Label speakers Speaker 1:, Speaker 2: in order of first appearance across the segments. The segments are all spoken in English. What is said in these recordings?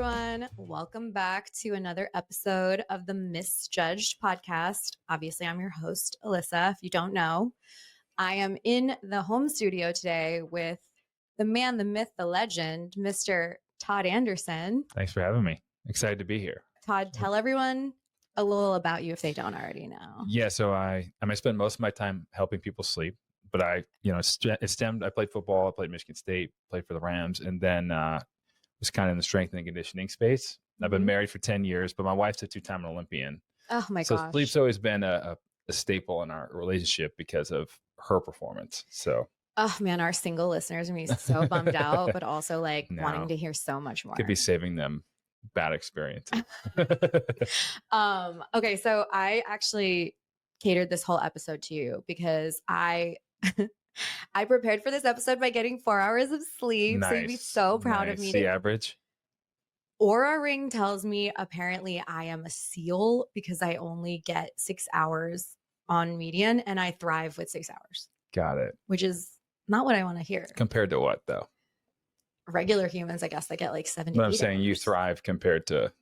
Speaker 1: everyone. Welcome back to another episode of the MissJudged podcast. Obviously, I'm your host, Alyssa. If you don't know, I am in the home studio today with the man, the myth, the legend, Mr. Todd Anderson.
Speaker 2: Thanks for having me. Excited to be here.
Speaker 1: Todd, tell everyone a little about you if they don't already know.
Speaker 2: Yeah, so I spend most of my time helping people sleep, but it stemmed. I played football. I played Michigan State, played for the Rams, and then was kind of in the strength and conditioning space. I've been married for 10 years, but my wife's a two-time Olympian.
Speaker 1: Oh my
Speaker 2: so
Speaker 1: gosh.
Speaker 2: Sleep's always been a staple in our relationship because of her performance. So,
Speaker 1: oh man, our single listeners are going to be so bummed out, but also wanting to hear so much more.
Speaker 2: Could be saving them bad experiences.
Speaker 1: Okay, so I actually catered this whole episode to you because I prepared for this episode by getting 4 hours of sleep.
Speaker 2: Nice.
Speaker 1: So you'd be so proud of me.
Speaker 2: The average?
Speaker 1: Oura Ring tells me apparently I am a seal because I only get 6 hours on median and I thrive with 6 hours.
Speaker 2: Got it.
Speaker 1: Which is not what I want to hear.
Speaker 2: Compared to what though?
Speaker 1: Regular humans, I guess, they get like 70.
Speaker 2: But I'm saying you thrive compared to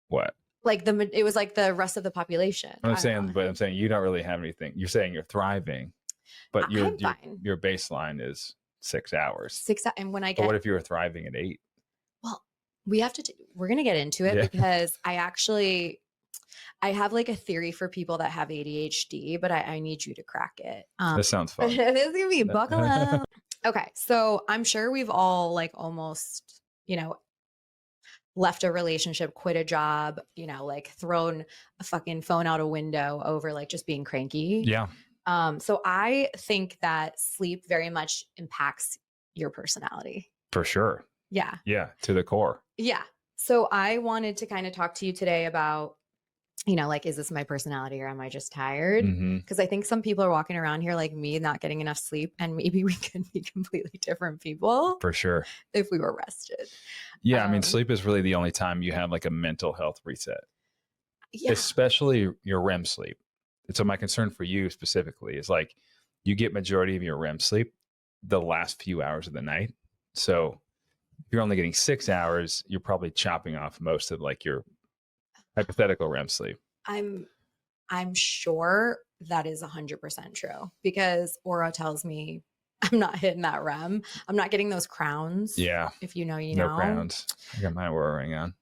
Speaker 2: what?
Speaker 1: It was like the rest of the population.
Speaker 2: I'm saying you don't really have anything. You're saying you're thriving, but your baseline is 6 hours.
Speaker 1: And when I get,
Speaker 2: but what if you were thriving at 8?
Speaker 1: Well, we're going to get into it because I have like a theory for people that have ADHD, but I need you to crack it.
Speaker 2: This sounds fun.
Speaker 1: It is going to be buckle up. Okay. So I'm sure we've all almost, left a relationship, quit a job, thrown a fucking phone out a window over just being cranky.
Speaker 2: Yeah.
Speaker 1: So I think that sleep very much impacts your personality.
Speaker 2: For sure.
Speaker 1: Yeah.
Speaker 2: Yeah. To the core.
Speaker 1: Yeah. So I wanted to kind of talk to you today about, is this my personality or am I just tired? Because I think some people are walking around here like me, not getting enough sleep, and maybe we could be completely different people.
Speaker 2: For sure.
Speaker 1: If we were rested.
Speaker 2: Yeah. I mean, sleep is really the only time you have a mental health reset. Yeah. Especially your REM sleep. And so my concern for you specifically is you get majority of your REM sleep the last few hours of the night. So if you're only getting 6 hours, you're probably chopping off most of your hypothetical REM sleep.
Speaker 1: I'm sure that is 100% true because Oura tells me I'm not hitting that REM. I'm not getting those crowns.
Speaker 2: Yeah.
Speaker 1: If you know, you know.
Speaker 2: No crowns. I got my Oura Ring on.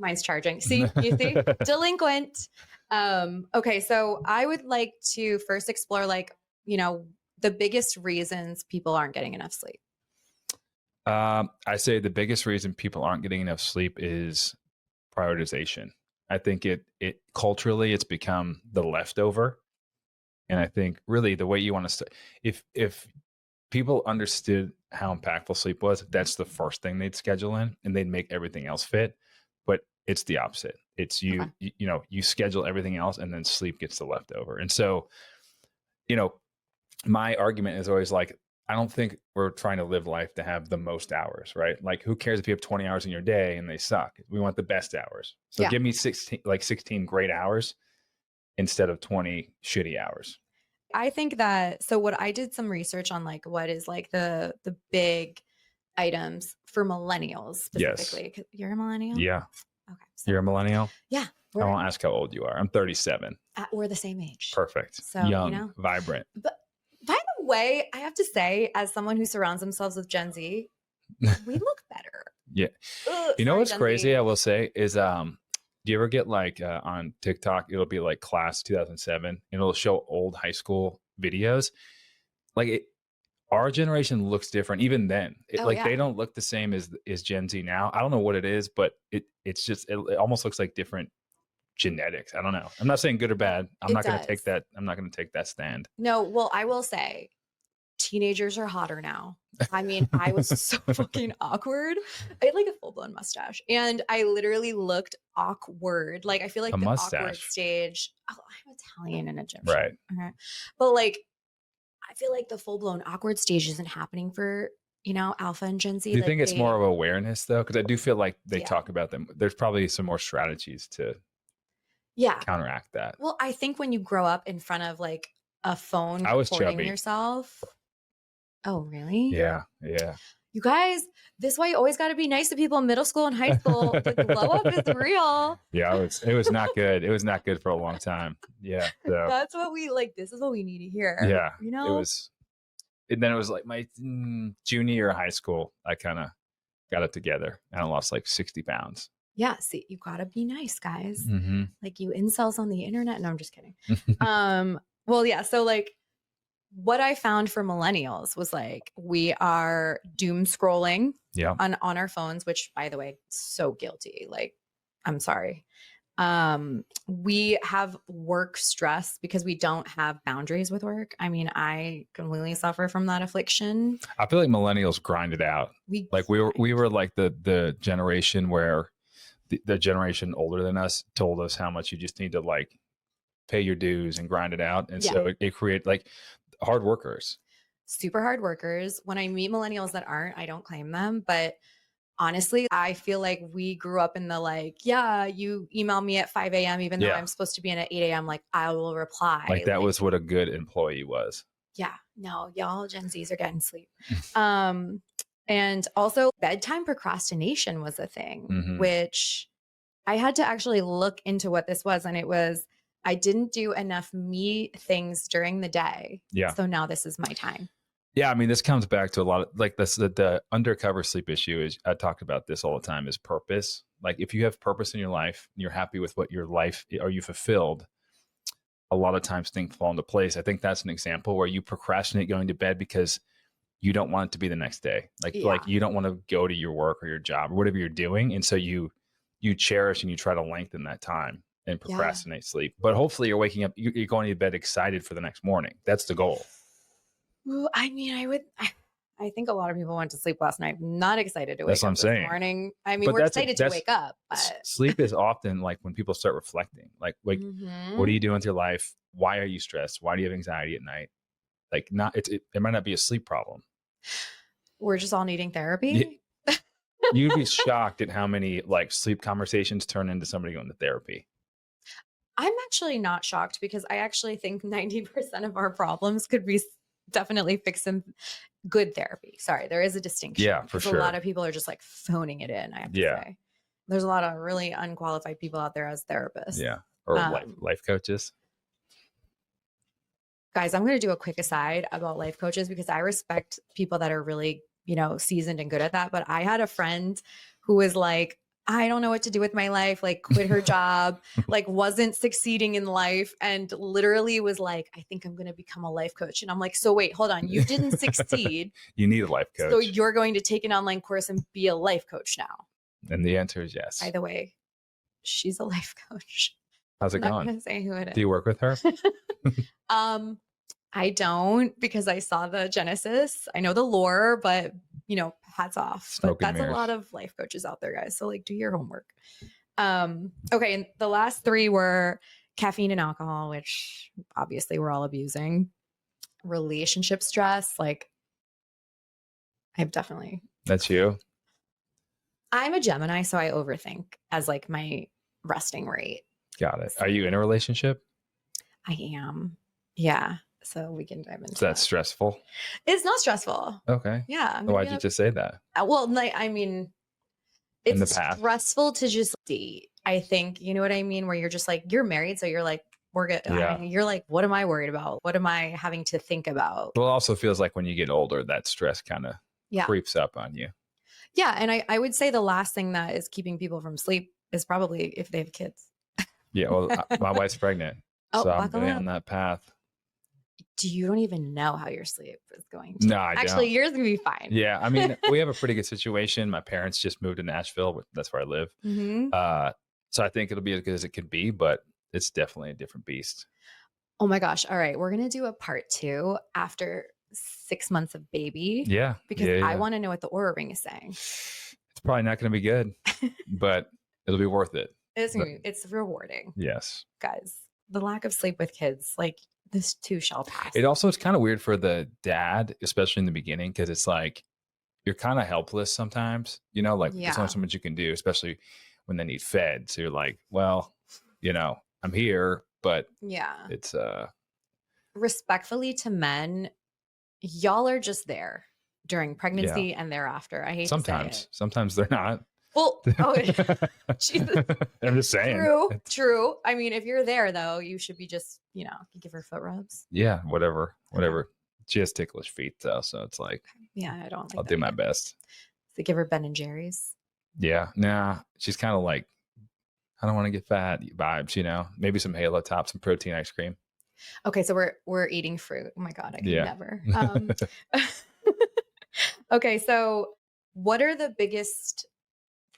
Speaker 1: Mine's charging. See, you see? Delinquent. Okay. So I would like to first explore the biggest reasons people aren't getting enough sleep.
Speaker 2: I say the biggest reason people aren't getting enough sleep is prioritization. I think it culturally it's become the leftover. And I think really the way you want to start, if people understood how impactful sleep was, that's the first thing they'd schedule in and they'd make everything else fit. But it's the opposite. It's you schedule everything else and then sleep gets the leftover. And so, my argument is always I don't think we're trying to live life to have the most hours, right? Who cares if you have 20 hours in your day and they suck? We want the best hours. So give me 16 great hours instead of 20 shitty hours.
Speaker 1: I think that, so what I did some research on what is the big items for millennials specifically.
Speaker 2: Yes.
Speaker 1: You're a millennial?
Speaker 2: Yeah.
Speaker 1: Okay. So,
Speaker 2: you're a millennial?
Speaker 1: Yeah.
Speaker 2: I won't ask how old you are. I'm 37.
Speaker 1: We're the same age.
Speaker 2: Perfect.
Speaker 1: So,
Speaker 2: young, vibrant.
Speaker 1: But by the way, I have to say, as someone who surrounds themselves with Gen Z, we look better.
Speaker 2: Yeah. What's crazy, I will say, is do you ever get on TikTok, it'll be class 2007, and it'll show old high school videos. Our generation looks different even then. They don't look the same as Gen Z now. I don't know what it is, but it almost looks like different genetics. I don't know. I'm not saying good or bad. I'm not going to take that stand.
Speaker 1: No, well, I will say teenagers are hotter now. I mean, I was so fucking awkward. I had a full-blown mustache and I literally looked awkward. I feel like the
Speaker 2: mustache.
Speaker 1: Awkward stage. Oh, I'm Italian and Egyptian.
Speaker 2: Right.
Speaker 1: Okay. But I feel like the full-blown awkward stage isn't happening for Alpha and Gen Z.
Speaker 2: Do you think it's more of awareness though? Because I do feel like they talk about them. There's probably some more strategies to counteract that.
Speaker 1: Well, I think when you grow up in front of a phone
Speaker 2: I was
Speaker 1: recording
Speaker 2: chubby.
Speaker 1: yourself. Oh, really?
Speaker 2: Yeah.
Speaker 1: You guys, this is why you always got to be nice to people in middle school and high school. The glow up is real.
Speaker 2: Yeah, it was not good. It was not good for a long time. Yeah. So
Speaker 1: That's what we like. This is what we need to hear.
Speaker 2: yeah,
Speaker 1: You know,
Speaker 2: it was. And then it was like my junior year of high school. I kind of got it together and I lost like 60 pounds.
Speaker 1: yeah. See, you got to be nice, guys.
Speaker 2: Mm-hmm.
Speaker 1: Like you incels on the internet. No, I'm just kidding. Well, yeah. So like what I found for millennials was like we are doom scrolling
Speaker 2: Yeah.
Speaker 1: on our phones, which by the way, so guilty. Like, I'm sorry. We have work stress because we don't have boundaries with work. I mean, I completely suffer from that affliction.
Speaker 2: I feel like millennials grind it out. We were like the generation where the generation older than us told us how much you just need to like pay your dues and grind it out. And so it created like hard workers.
Speaker 1: Super hard workers. When I meet millennials that aren't, I don't claim them, but honestly, I feel like we grew up in the like, yeah, you email me at 5 a.m. even though I'm supposed to be in at 8 a.m. Like I will reply.
Speaker 2: Like that was what a good employee was.
Speaker 1: Yeah. No, y'all Gen Zs are getting sleep. And also bedtime procrastination was a thing, which I had to actually look into what this was. And it was, I didn't do enough me things during the day.
Speaker 2: Yeah.
Speaker 1: So now this is my time.
Speaker 2: Yeah, I mean, this comes back to a lot of like this, the undercover sleep issue is I talk about this all the time is purpose. Like if you have purpose in your life and you're happy with what your life are you fulfilled, a lot of times things fall into place. I think that's an example where you procrastinate going to bed because you don't want it to be the next day. Like you don't want to go to your work or your job or whatever you're doing. And so you cherish and you try to lengthen that time and procrastinate sleep. But hopefully you're waking up, you're going to bed excited for the next morning. That's the goal.
Speaker 1: I mean, I think a lot of people went to sleep last night. I'm not excited to wake
Speaker 2: That's
Speaker 1: up
Speaker 2: what I'm
Speaker 1: this
Speaker 2: saying.
Speaker 1: morning. I mean, we're excited to wake up. But
Speaker 2: sleep is often like when people start reflecting, like what are you doing with your life? Why are you stressed? Why do you have anxiety at night? Like it might not be a sleep problem.
Speaker 1: We're just all needing therapy.
Speaker 2: You'd be shocked at how many like sleep conversations turn into somebody going to therapy.
Speaker 1: I'm actually not shocked because I actually think 90% of our problems could be definitely fixed in good therapy. Sorry, there is a distinction.
Speaker 2: Yeah, for sure.
Speaker 1: A lot of people are just like phoning it in, I have to say. There's a lot of really unqualified people out there as therapists.
Speaker 2: Yeah. Or life coaches.
Speaker 1: Guys, I'm going to do a quick aside about life coaches because I respect people that are really, seasoned and good at that. But I had a friend who was like, I don't know what to do with my life, like quit her job, like wasn't succeeding in life and literally was like, I think I'm going to become a life coach. And I'm like, so wait, hold on. You didn't succeed.
Speaker 2: You need a life coach.
Speaker 1: So you're going to take an online course and be a life coach now.
Speaker 2: And the answer is yes.
Speaker 1: By the way, she's a life coach.
Speaker 2: How's it
Speaker 1: I'm not
Speaker 2: going?
Speaker 1: going to say who it is.
Speaker 2: Do you work with her?
Speaker 1: I don't because I saw the genesis. I know the lore, but hats off. But that's a lot of life coaches out there, guys. So like do your homework. Okay. And the last three were caffeine and alcohol, which obviously we're all abusing. Relationship stress. Like I've definitely.
Speaker 2: That's you.
Speaker 1: I'm a Gemini, so I overthink as like my resting rate.
Speaker 2: Got it. Are you in a relationship?
Speaker 1: I am. Yeah. So we can dive into
Speaker 2: Is that stressful?
Speaker 1: It's not stressful.
Speaker 2: Okay.
Speaker 1: Yeah.
Speaker 2: Why'd you just say that?
Speaker 1: Well, I mean, it's stressful to just date. I think, you know what I mean? Where you're just like, you're married. So you're like, we're good.
Speaker 2: Yeah.
Speaker 1: You're like, what am I worried about? What am I having to think about?
Speaker 2: Well, it also feels like when you get older, that stress kind of creeps up on you.
Speaker 1: Yeah. And I would say the last thing that is keeping people from sleep is probably if they have kids.
Speaker 2: Yeah. Well, my wife's pregnant. So I'm going on that path.
Speaker 1: You don't even know how your sleep is going
Speaker 2: to. No, I
Speaker 1: Actually,
Speaker 2: don't.
Speaker 1: yours is going to be fine.
Speaker 2: Yeah. I mean, we have a pretty good situation. My parents just moved to Nashville. That's where I live.
Speaker 1: Mm-hmm.
Speaker 2: So I think it'll be as good as it can be, but it's definitely a different beast.
Speaker 1: Oh my gosh. All right. We're going to do a part 2 after 6 months of baby.
Speaker 2: Yeah.
Speaker 1: Because I want to know what the Oura Ring is saying.
Speaker 2: It's probably not going to be good, but it'll be worth it.
Speaker 1: It's rewarding.
Speaker 2: Yes.
Speaker 1: Guys, the lack of sleep with kids, like this too shall pass.
Speaker 2: It also is kind of weird for the dad, especially in the beginning, because it's like you're kind of helpless sometimes, like there's only so much you can do, especially when they need fed. So you're like, well, I'm here, but it's
Speaker 1: respectfully to men, y'all are just there. during
Speaker 2: Yeah.
Speaker 1: pregnancy and thereafter. I hate to say it.
Speaker 2: Sometimes they're not.
Speaker 1: Well, Jesus.
Speaker 2: I'm just saying.
Speaker 1: True. I mean, if you're there though, you should be just, you give her foot rubs.
Speaker 2: Yeah, whatever. She has ticklish feet though, so it's like,
Speaker 1: Yeah, I don't like
Speaker 2: I'll
Speaker 1: that
Speaker 2: do my
Speaker 1: either.
Speaker 2: best.
Speaker 1: So give her Ben and Jerry's.
Speaker 2: Yeah, nah, she's kind of like, I don't want to get fat vibes, maybe some Halo Top, some protein ice cream.
Speaker 1: Okay, so we're eating fruit. Oh my God, I can never. Okay, so what are the biggest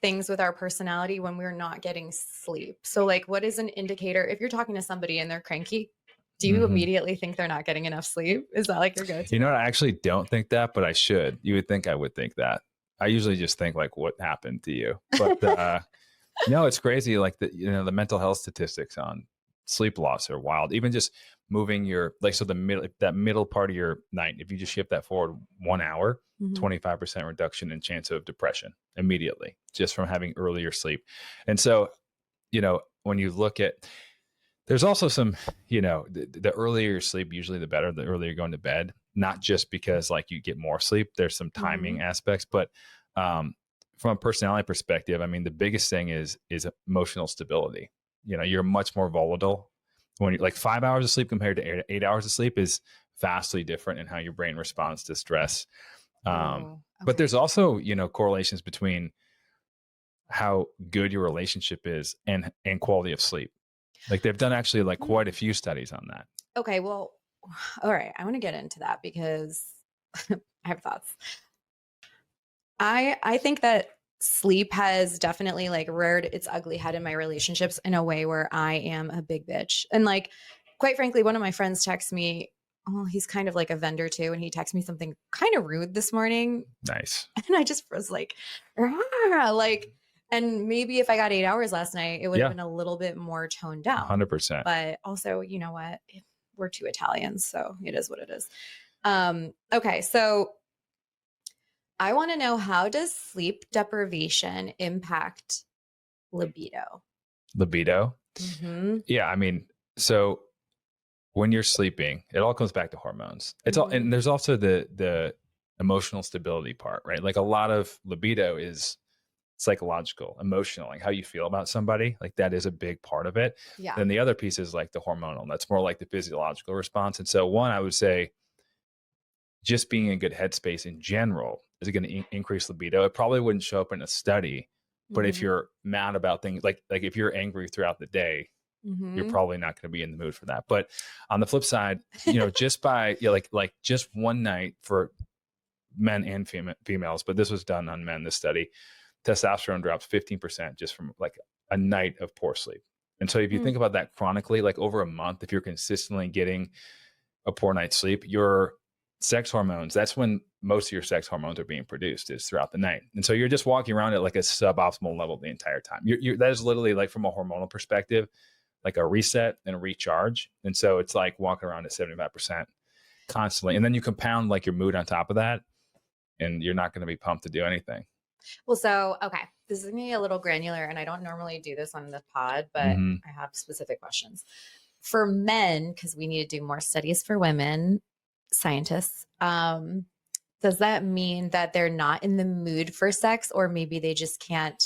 Speaker 1: things with our personality when we're not getting sleep? So like, what is an indicator if you're talking to somebody and they're cranky? Do you immediately think they're not getting enough sleep? Is that like your go-to?
Speaker 2: You know what? I actually don't think that, but I should. You would think I would think that. I usually just think like, what happened to you? But no, it's crazy. Like the mental health statistics on sleep loss are wild. Even just moving that middle part of your night, if you just shift that forward 1 hour, 25% reduction in chance of depression immediately, just from having earlier sleep. And so, when you look at, there's also some, the earlier you sleep, usually the better, the earlier you're going to bed, not just because like you get more sleep, there's some timing aspects, but from a personality perspective, I mean, the biggest thing is emotional stability. You're much more volatile when you're like 5 hours of sleep compared to 8 hours of sleep is vastly different in how your brain responds to stress. But there's also, correlations between how good your relationship is and quality of sleep. Like they've done actually like quite a few studies on that.
Speaker 1: Okay, well, all right. I want to get into that because I have thoughts. I think that sleep has definitely like reared its ugly head in my relationships in a way where I am a big bitch. And like, quite frankly, one of my friends texts me, oh, he's kind of like a vendor too. And he texted me something kind of rude this morning.
Speaker 2: Nice.
Speaker 1: And I just was like, and maybe if I got 8 hours last night, it would have been a little bit more toned down.
Speaker 2: 100%.
Speaker 1: But also, you know what? We're two Italians, so it is what it is. Okay, so I want to know, how does sleep deprivation impact libido?
Speaker 2: Libido? Yeah, I mean, so when you're sleeping, it all comes back to hormones. It's all, and there's also the emotional stability part, right? Like a lot of libido is psychological, emotional, like how you feel about somebody, like that is a big part of it.
Speaker 1: Yeah.
Speaker 2: Then the other piece is like the hormonal, that's more like the physiological response. And so one, I would say just being in a good headspace in general is going to increase libido. It probably wouldn't show up in a study, but if you're mad about things, like if you're angry throughout the day, you're probably not going to be in the mood for that. But on the flip side, just by like just one night for men and females, but this was done on men, this study, testosterone drops 15% just from like a night of poor sleep. And so if you think about that chronically, like over a month, if you're consistently getting a poor night's sleep, your sex hormones, that's when most of your sex hormones are being produced, is throughout the night. And so you're just walking around at like a suboptimal level the entire time. That is literally like from a hormonal perspective, like a reset and a recharge. And so it's like walking around at 75% constantly. And then you compound like your mood on top of that, and you're not going to be pumped to do anything.
Speaker 1: Well, so, okay, this is going to be a little granular, and I don't normally do this on the pod, but I have specific questions. For men, because we need to do more studies for women scientists, does that mean that they're not in the mood for sex, or maybe they just can't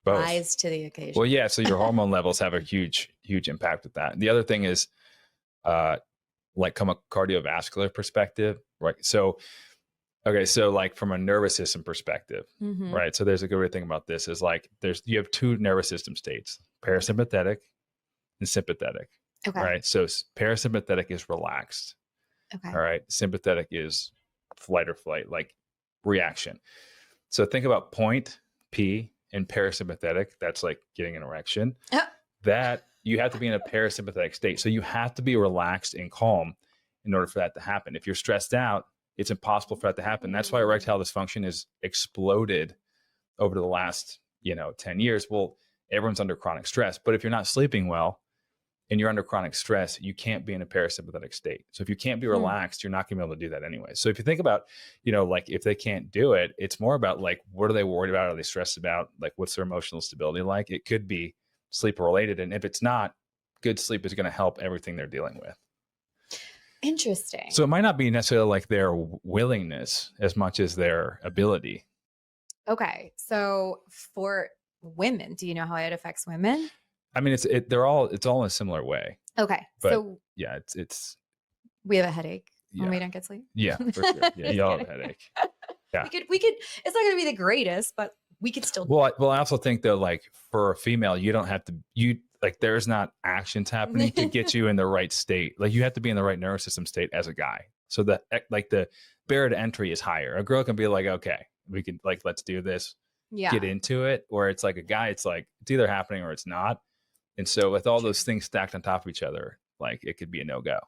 Speaker 1: rise to the occasion?
Speaker 2: Well, yeah, so your hormone levels have a huge impact with that. And the other thing is, like from a cardiovascular perspective, right? So, okay, so like from a nervous system perspective, right? So there's a good thing about this is like you have two nervous system states, parasympathetic and sympathetic.
Speaker 1: Okay.
Speaker 2: Right. So parasympathetic is relaxed.
Speaker 1: Okay.
Speaker 2: All right. Sympathetic is flight or flight, like reaction. So think about point P in parasympathetic. That's like getting an erection. That you have to be in a parasympathetic state. So you have to be relaxed and calm in order for that to happen. If you're stressed out, it's impossible for that to happen. That's why erectile dysfunction has exploded over the last, 10 years. Well, everyone's under chronic stress, but if you're not sleeping well and you're under chronic stress, you can't be in a parasympathetic state. So if you can't be relaxed, you're not going to be able to do that anyway. So if you think about, like if they can't do it, it's more about like, what are they worried about? Are they stressed about? Like, what's their emotional stability like? It could be sleep related. And if it's not, good sleep is going to help everything they're dealing with.
Speaker 1: Interesting.
Speaker 2: So it might not be necessarily like their willingness as much as their ability.
Speaker 1: Okay. So for women, do you know how it affects women?
Speaker 2: I mean, it's all in a similar way.
Speaker 1: Okay.
Speaker 2: But
Speaker 1: so
Speaker 2: yeah, it's
Speaker 1: we have a headache
Speaker 2: yeah.
Speaker 1: when we don't get sleep.
Speaker 2: Yeah, for sure. Yeah,
Speaker 1: Just
Speaker 2: you all have a
Speaker 1: kidding.
Speaker 2: headache. Yeah.
Speaker 1: We could, it's not going to be the greatest, but we could still.
Speaker 2: Well, I also think though, like for a female, you don't have to, there's not actions happening to get you in the right state. Like you have to be in the right nervous system state as a guy. So that like the barrier to entry is higher. A girl can be like, okay, we can like, let's do this, get into it. Where it's like a guy, it's like, it's either happening or it's not. And so with all those things stacked on top of each other, like it could be a no-go.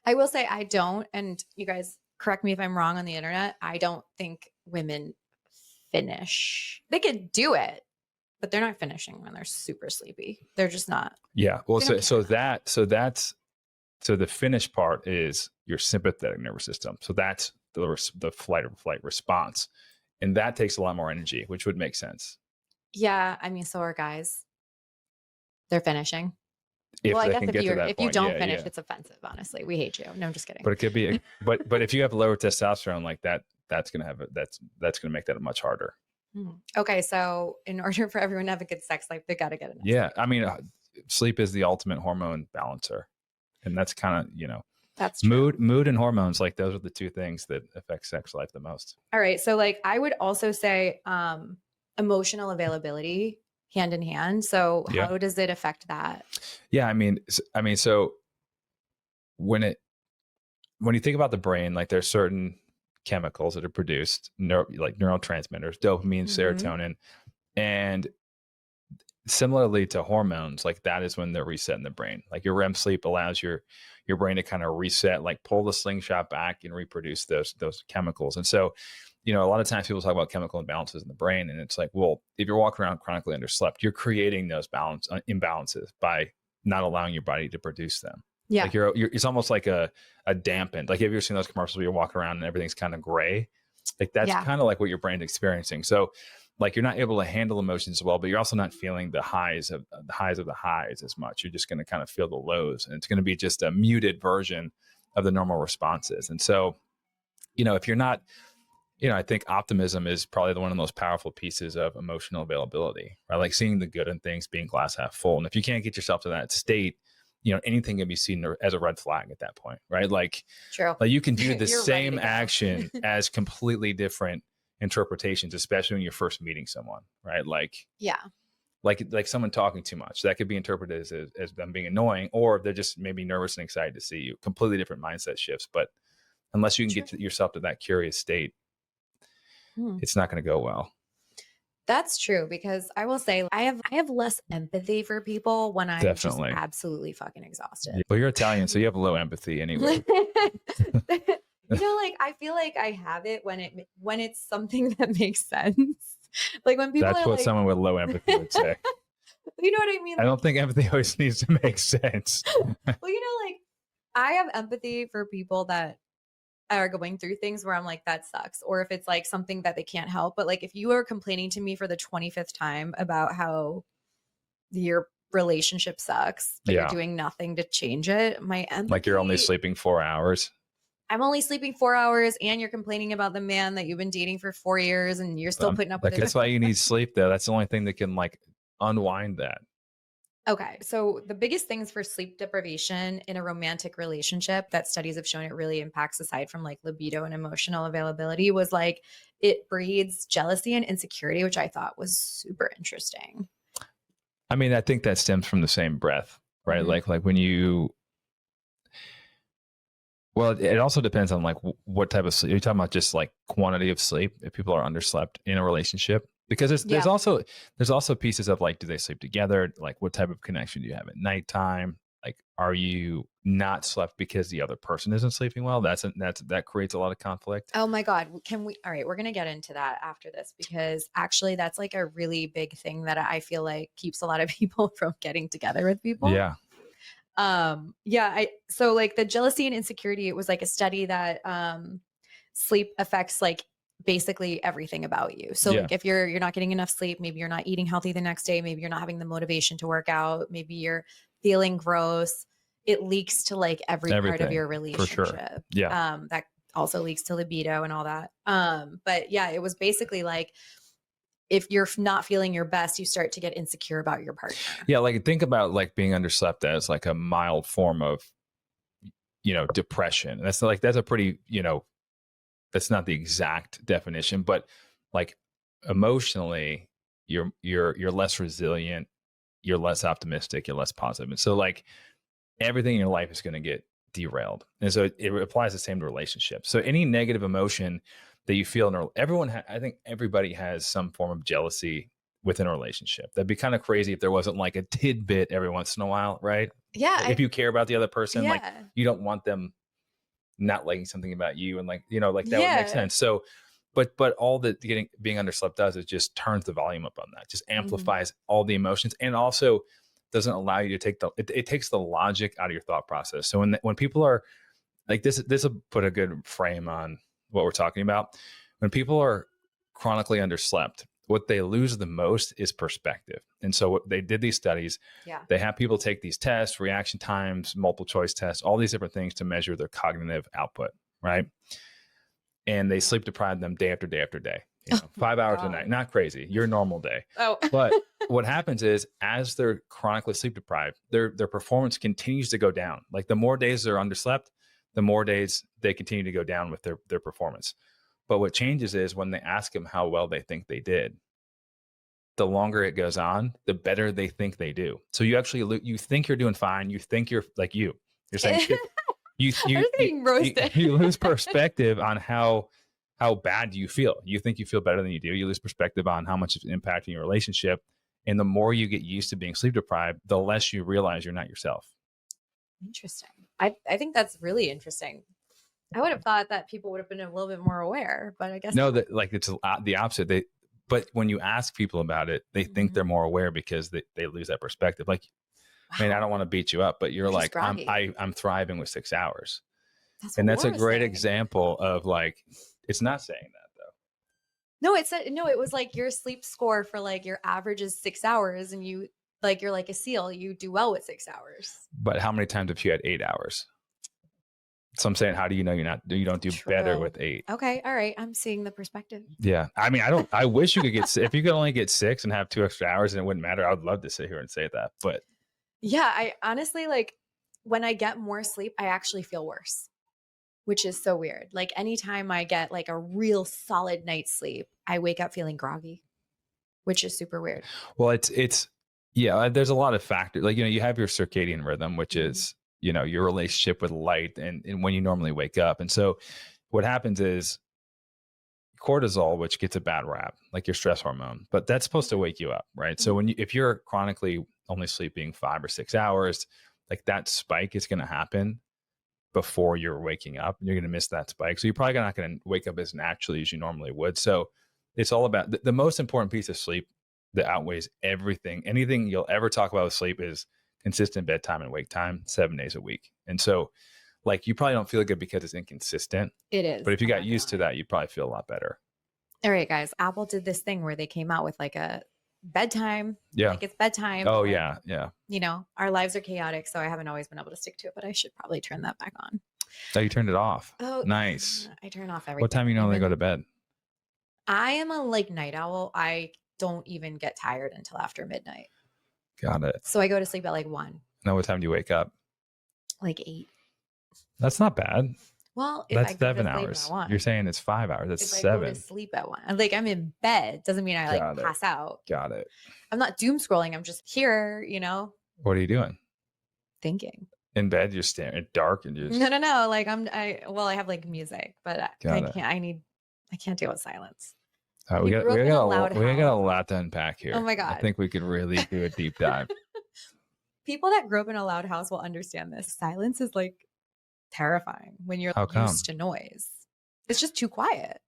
Speaker 1: I will say I don't, and you guys correct me if I'm wrong on the internet. I don't think women finish. They could do it, but they're not finishing when they're super sleepy. They're just not.
Speaker 2: Yeah. Well, so the finish part is your sympathetic nervous system. So that's the flight or flight response. And that takes a lot more energy, which would make sense.
Speaker 1: Yeah. I mean, so are guys. They're finishing.
Speaker 2: If
Speaker 1: well, I
Speaker 2: they
Speaker 1: guess
Speaker 2: can get to that
Speaker 1: if
Speaker 2: point,
Speaker 1: you don't finish, it's offensive. Honestly, we hate you. No, I'm just kidding.
Speaker 2: But it could be, but if you have lower testosterone like that, that's gonna make that much harder.
Speaker 1: Okay, so in order for everyone to have a good sex life, they got to get enough.
Speaker 2: Yeah, I mean, sleep is the ultimate hormone balancer, and that's kind of
Speaker 1: that's true.
Speaker 2: mood and hormones. Like those are the two things that affect sex life the most.
Speaker 1: All right, so like I would also say emotional availability hand in hand. So how does it affect that?
Speaker 2: Yeah, I mean, so when you think about the brain, like there's certain chemicals that are produced, like neurotransmitters, dopamine, serotonin, and similarly to hormones, like that is when they're reset in the brain. Like your REM sleep allows your brain to kind of reset, like pull the slingshot back and reproduce those chemicals. And so, a lot of times people talk about chemical imbalances in the brain, and it's like, well, if you're walking around chronically underslept, you're creating those imbalances by not allowing your body to produce them.
Speaker 1: Yeah.
Speaker 2: Like it's almost like a dampened, like have you ever seen those commercials where you're walking around and everything's kind of gray? Like that's kind of like what your brain's experiencing. So like you're not able to handle emotions as well, but you're also not feeling the highs of the highs as much. You're just going to kind of feel the lows, and it's going to be just a muted version of the normal responses. And so, if you're not, I think optimism is probably one of the most powerful pieces of emotional availability, right? Like seeing the good in things, being glass half full. And if you can't get yourself to that state, anything can be seen as a red flag at that point, right? Like,
Speaker 1: true.
Speaker 2: Like you can do the same action as completely different interpretations, especially when you're first meeting someone, right? Like, like someone talking too much, that could be interpreted as them being annoying, or they're just maybe nervous and excited to see you. Completely different mindset shifts. But unless you can get yourself to that curious state, it's not going to go well.
Speaker 1: That's true, because I will say I have less empathy for people when I'm just absolutely fucking exhausted.
Speaker 2: Well, you're Italian, so you have low empathy anyway.
Speaker 1: Like I feel like I have it when it's something that makes sense. Like when people
Speaker 2: that's what someone with low empathy would say.
Speaker 1: You know what I mean?
Speaker 2: I don't think empathy always needs to make sense.
Speaker 1: Well, like I have empathy for people that are going through things where I'm like, that sucks. Or if it's like something that they can't help. But like if you are complaining to me for the 25th time about how your relationship sucks, but you're doing nothing to change it, my empathy,
Speaker 2: like you're only sleeping 4 hours.
Speaker 1: I'm only sleeping 4 hours, and you're complaining about the man that you've been dating for 4 years, and you're still putting up with it.
Speaker 2: That's why you need sleep, though. That's the only thing that can like unwind that.
Speaker 1: Okay. So the biggest things for sleep deprivation in a romantic relationship that studies have shown it really impacts, aside from like libido and emotional availability, was like it breeds jealousy and insecurity, which I thought was super interesting.
Speaker 2: I mean, I think that stems from the same breath, right? Like when you, well, it also depends on like what type of sleep. You're talking about just like quantity of sleep if people are underslept in a relationship. Because there's also pieces of like, do they sleep together? Like what type of connection do you have at nighttime? Like, are you not slept because the other person isn't sleeping well? That creates a lot of conflict.
Speaker 1: Oh my God. All right, we're going to get into that after this, because actually that's like a really big thing that I feel like keeps a lot of people from getting together with people.
Speaker 2: Yeah.
Speaker 1: So like the jealousy and insecurity, it was like a study that sleep affects like basically everything about you. So like if you're not getting enough sleep, maybe you're not eating healthy the next day, maybe you're not having the motivation to work out, maybe you're feeling gross, it leaks to like every part of
Speaker 2: Everything,
Speaker 1: your
Speaker 2: for sure.
Speaker 1: relationship.
Speaker 2: Yeah.
Speaker 1: That also leaks to libido and all that. But yeah, it was basically like, if you're not feeling your best, you start to get insecure about your partner.
Speaker 2: Yeah. Like think about like being underslept as like a mild form of, depression. That's a pretty, that's not the exact definition, but like emotionally, you're less resilient, you're less optimistic, you're less positive. And so like everything in your life is going to get derailed. And so it applies the same to relationships. So any negative emotion that you feel I think everybody has some form of jealousy within a relationship. That'd be kind of crazy if there wasn't like a tidbit every once in a while, right?
Speaker 1: Yeah.
Speaker 2: If you care about the other person, like
Speaker 1: Yeah.
Speaker 2: you don't want them not liking something about you, and like, like that would
Speaker 1: Yeah.
Speaker 2: make sense. So, but all that being underslept does is just turns the volume up on that, just amplifies all the emotions, and also doesn't allow you to take it takes the logic out of your thought process. So when people are like this will put a good frame on what we're talking about. When people are chronically underslept, what they lose the most is perspective. And so what they did these studies, they have people take these tests, reaction times, multiple choice tests, all these different things to measure their cognitive output, right? And they sleep deprive them day after day after day. 5 hours a night, not crazy, your normal day. But what happens is, as they're chronically sleep deprived, their performance continues to go down. Like the more days they're underslept, the more days they continue to go down with their performance. But what changes is when they ask them how well they think they did, the longer it goes on, the better they think they do. So you actually, you think you're doing fine. You think you're like you're saying shit. You lose perspective on how bad you feel. You think you feel better than you do. You lose perspective on how much it's impacting your relationship. And the more you get used to being sleep deprived, the less you realize you're not yourself.
Speaker 1: Interesting. I think that's really interesting. I would have thought that people would have been a little bit more aware, but I guess
Speaker 2: no, that like it's the opposite. But when you ask people about it, they think they're more aware because they lose that perspective. Like, I mean, I don't want to beat you up, but you're like, I'm thriving with 6 hours. That's a great example of like, it's not saying that though.
Speaker 1: No, it was like your sleep score for like your average is 6 hours, and you're like a seal. You do well with 6 hours.
Speaker 2: But how many times have you had 8 hours? So I'm saying, how do you know you don't do better with 8?
Speaker 1: Okay. All right. I'm seeing the perspective.
Speaker 2: Yeah. I mean, I wish you could if you could only get 6 and have 2 extra hours and it wouldn't matter. I would love to sit here and say that, but
Speaker 1: yeah, I honestly, like, when I get more sleep, I actually feel worse, which is so weird. Like anytime I get like a real solid night's sleep, I wake up feeling groggy, which is super weird.
Speaker 2: Well, it's yeah, there's a lot of factors. Like, you have your circadian rhythm, which is, your relationship with light and when you normally wake up. And so what happens is cortisol, which gets a bad rap, like your stress hormone, but that's supposed to wake you up, right? So if you're chronically only sleeping 5 or 6 hours, like that spike is going to happen before you're waking up, and you're going to miss that spike. So you're probably not going to wake up as naturally as you normally would. So it's all about the most important piece of sleep that outweighs everything. Anything you'll ever talk about with sleep is consistent bedtime and wake time 7 days a week. And so like, you probably don't feel good because it's inconsistent.
Speaker 1: It is.
Speaker 2: But if you got used to that, you'd probably feel a lot better.
Speaker 1: All right, guys. Apple did this thing where they came out with like a bedtime.
Speaker 2: Yeah.
Speaker 1: Like it's bedtime.
Speaker 2: Oh,
Speaker 1: like,
Speaker 2: yeah. Yeah.
Speaker 1: Our lives are chaotic, so I haven't always been able to stick to it, but I should probably turn that back on.
Speaker 2: Oh, you turned it off.
Speaker 1: Oh,
Speaker 2: nice.
Speaker 1: I turn off everything.
Speaker 2: What time you normally go to bed?
Speaker 1: I am a night owl. I don't even get tired until after midnight.
Speaker 2: Got it.
Speaker 1: So I go to sleep at 1.
Speaker 2: Now, what time do you wake up?
Speaker 1: 8.
Speaker 2: That's not bad.
Speaker 1: Well,
Speaker 2: if that's 7 hours. You're saying it's 5 hours. That's 7.
Speaker 1: I go to sleep at 1. I'm in bed. Doesn't mean I pass out.
Speaker 2: Got it.
Speaker 1: I'm not doom scrolling. I'm just here,
Speaker 2: What are you doing?
Speaker 1: Thinking.
Speaker 2: In bed, you're staring dark and just.
Speaker 1: No. I have music, but I can't deal with silence.
Speaker 2: We got a lot to unpack here.
Speaker 1: Oh my God.
Speaker 2: I think we could really do a deep dive.
Speaker 1: People that grew up in a loud house will understand this. Silence is terrifying when you're used to noise. It's just too quiet.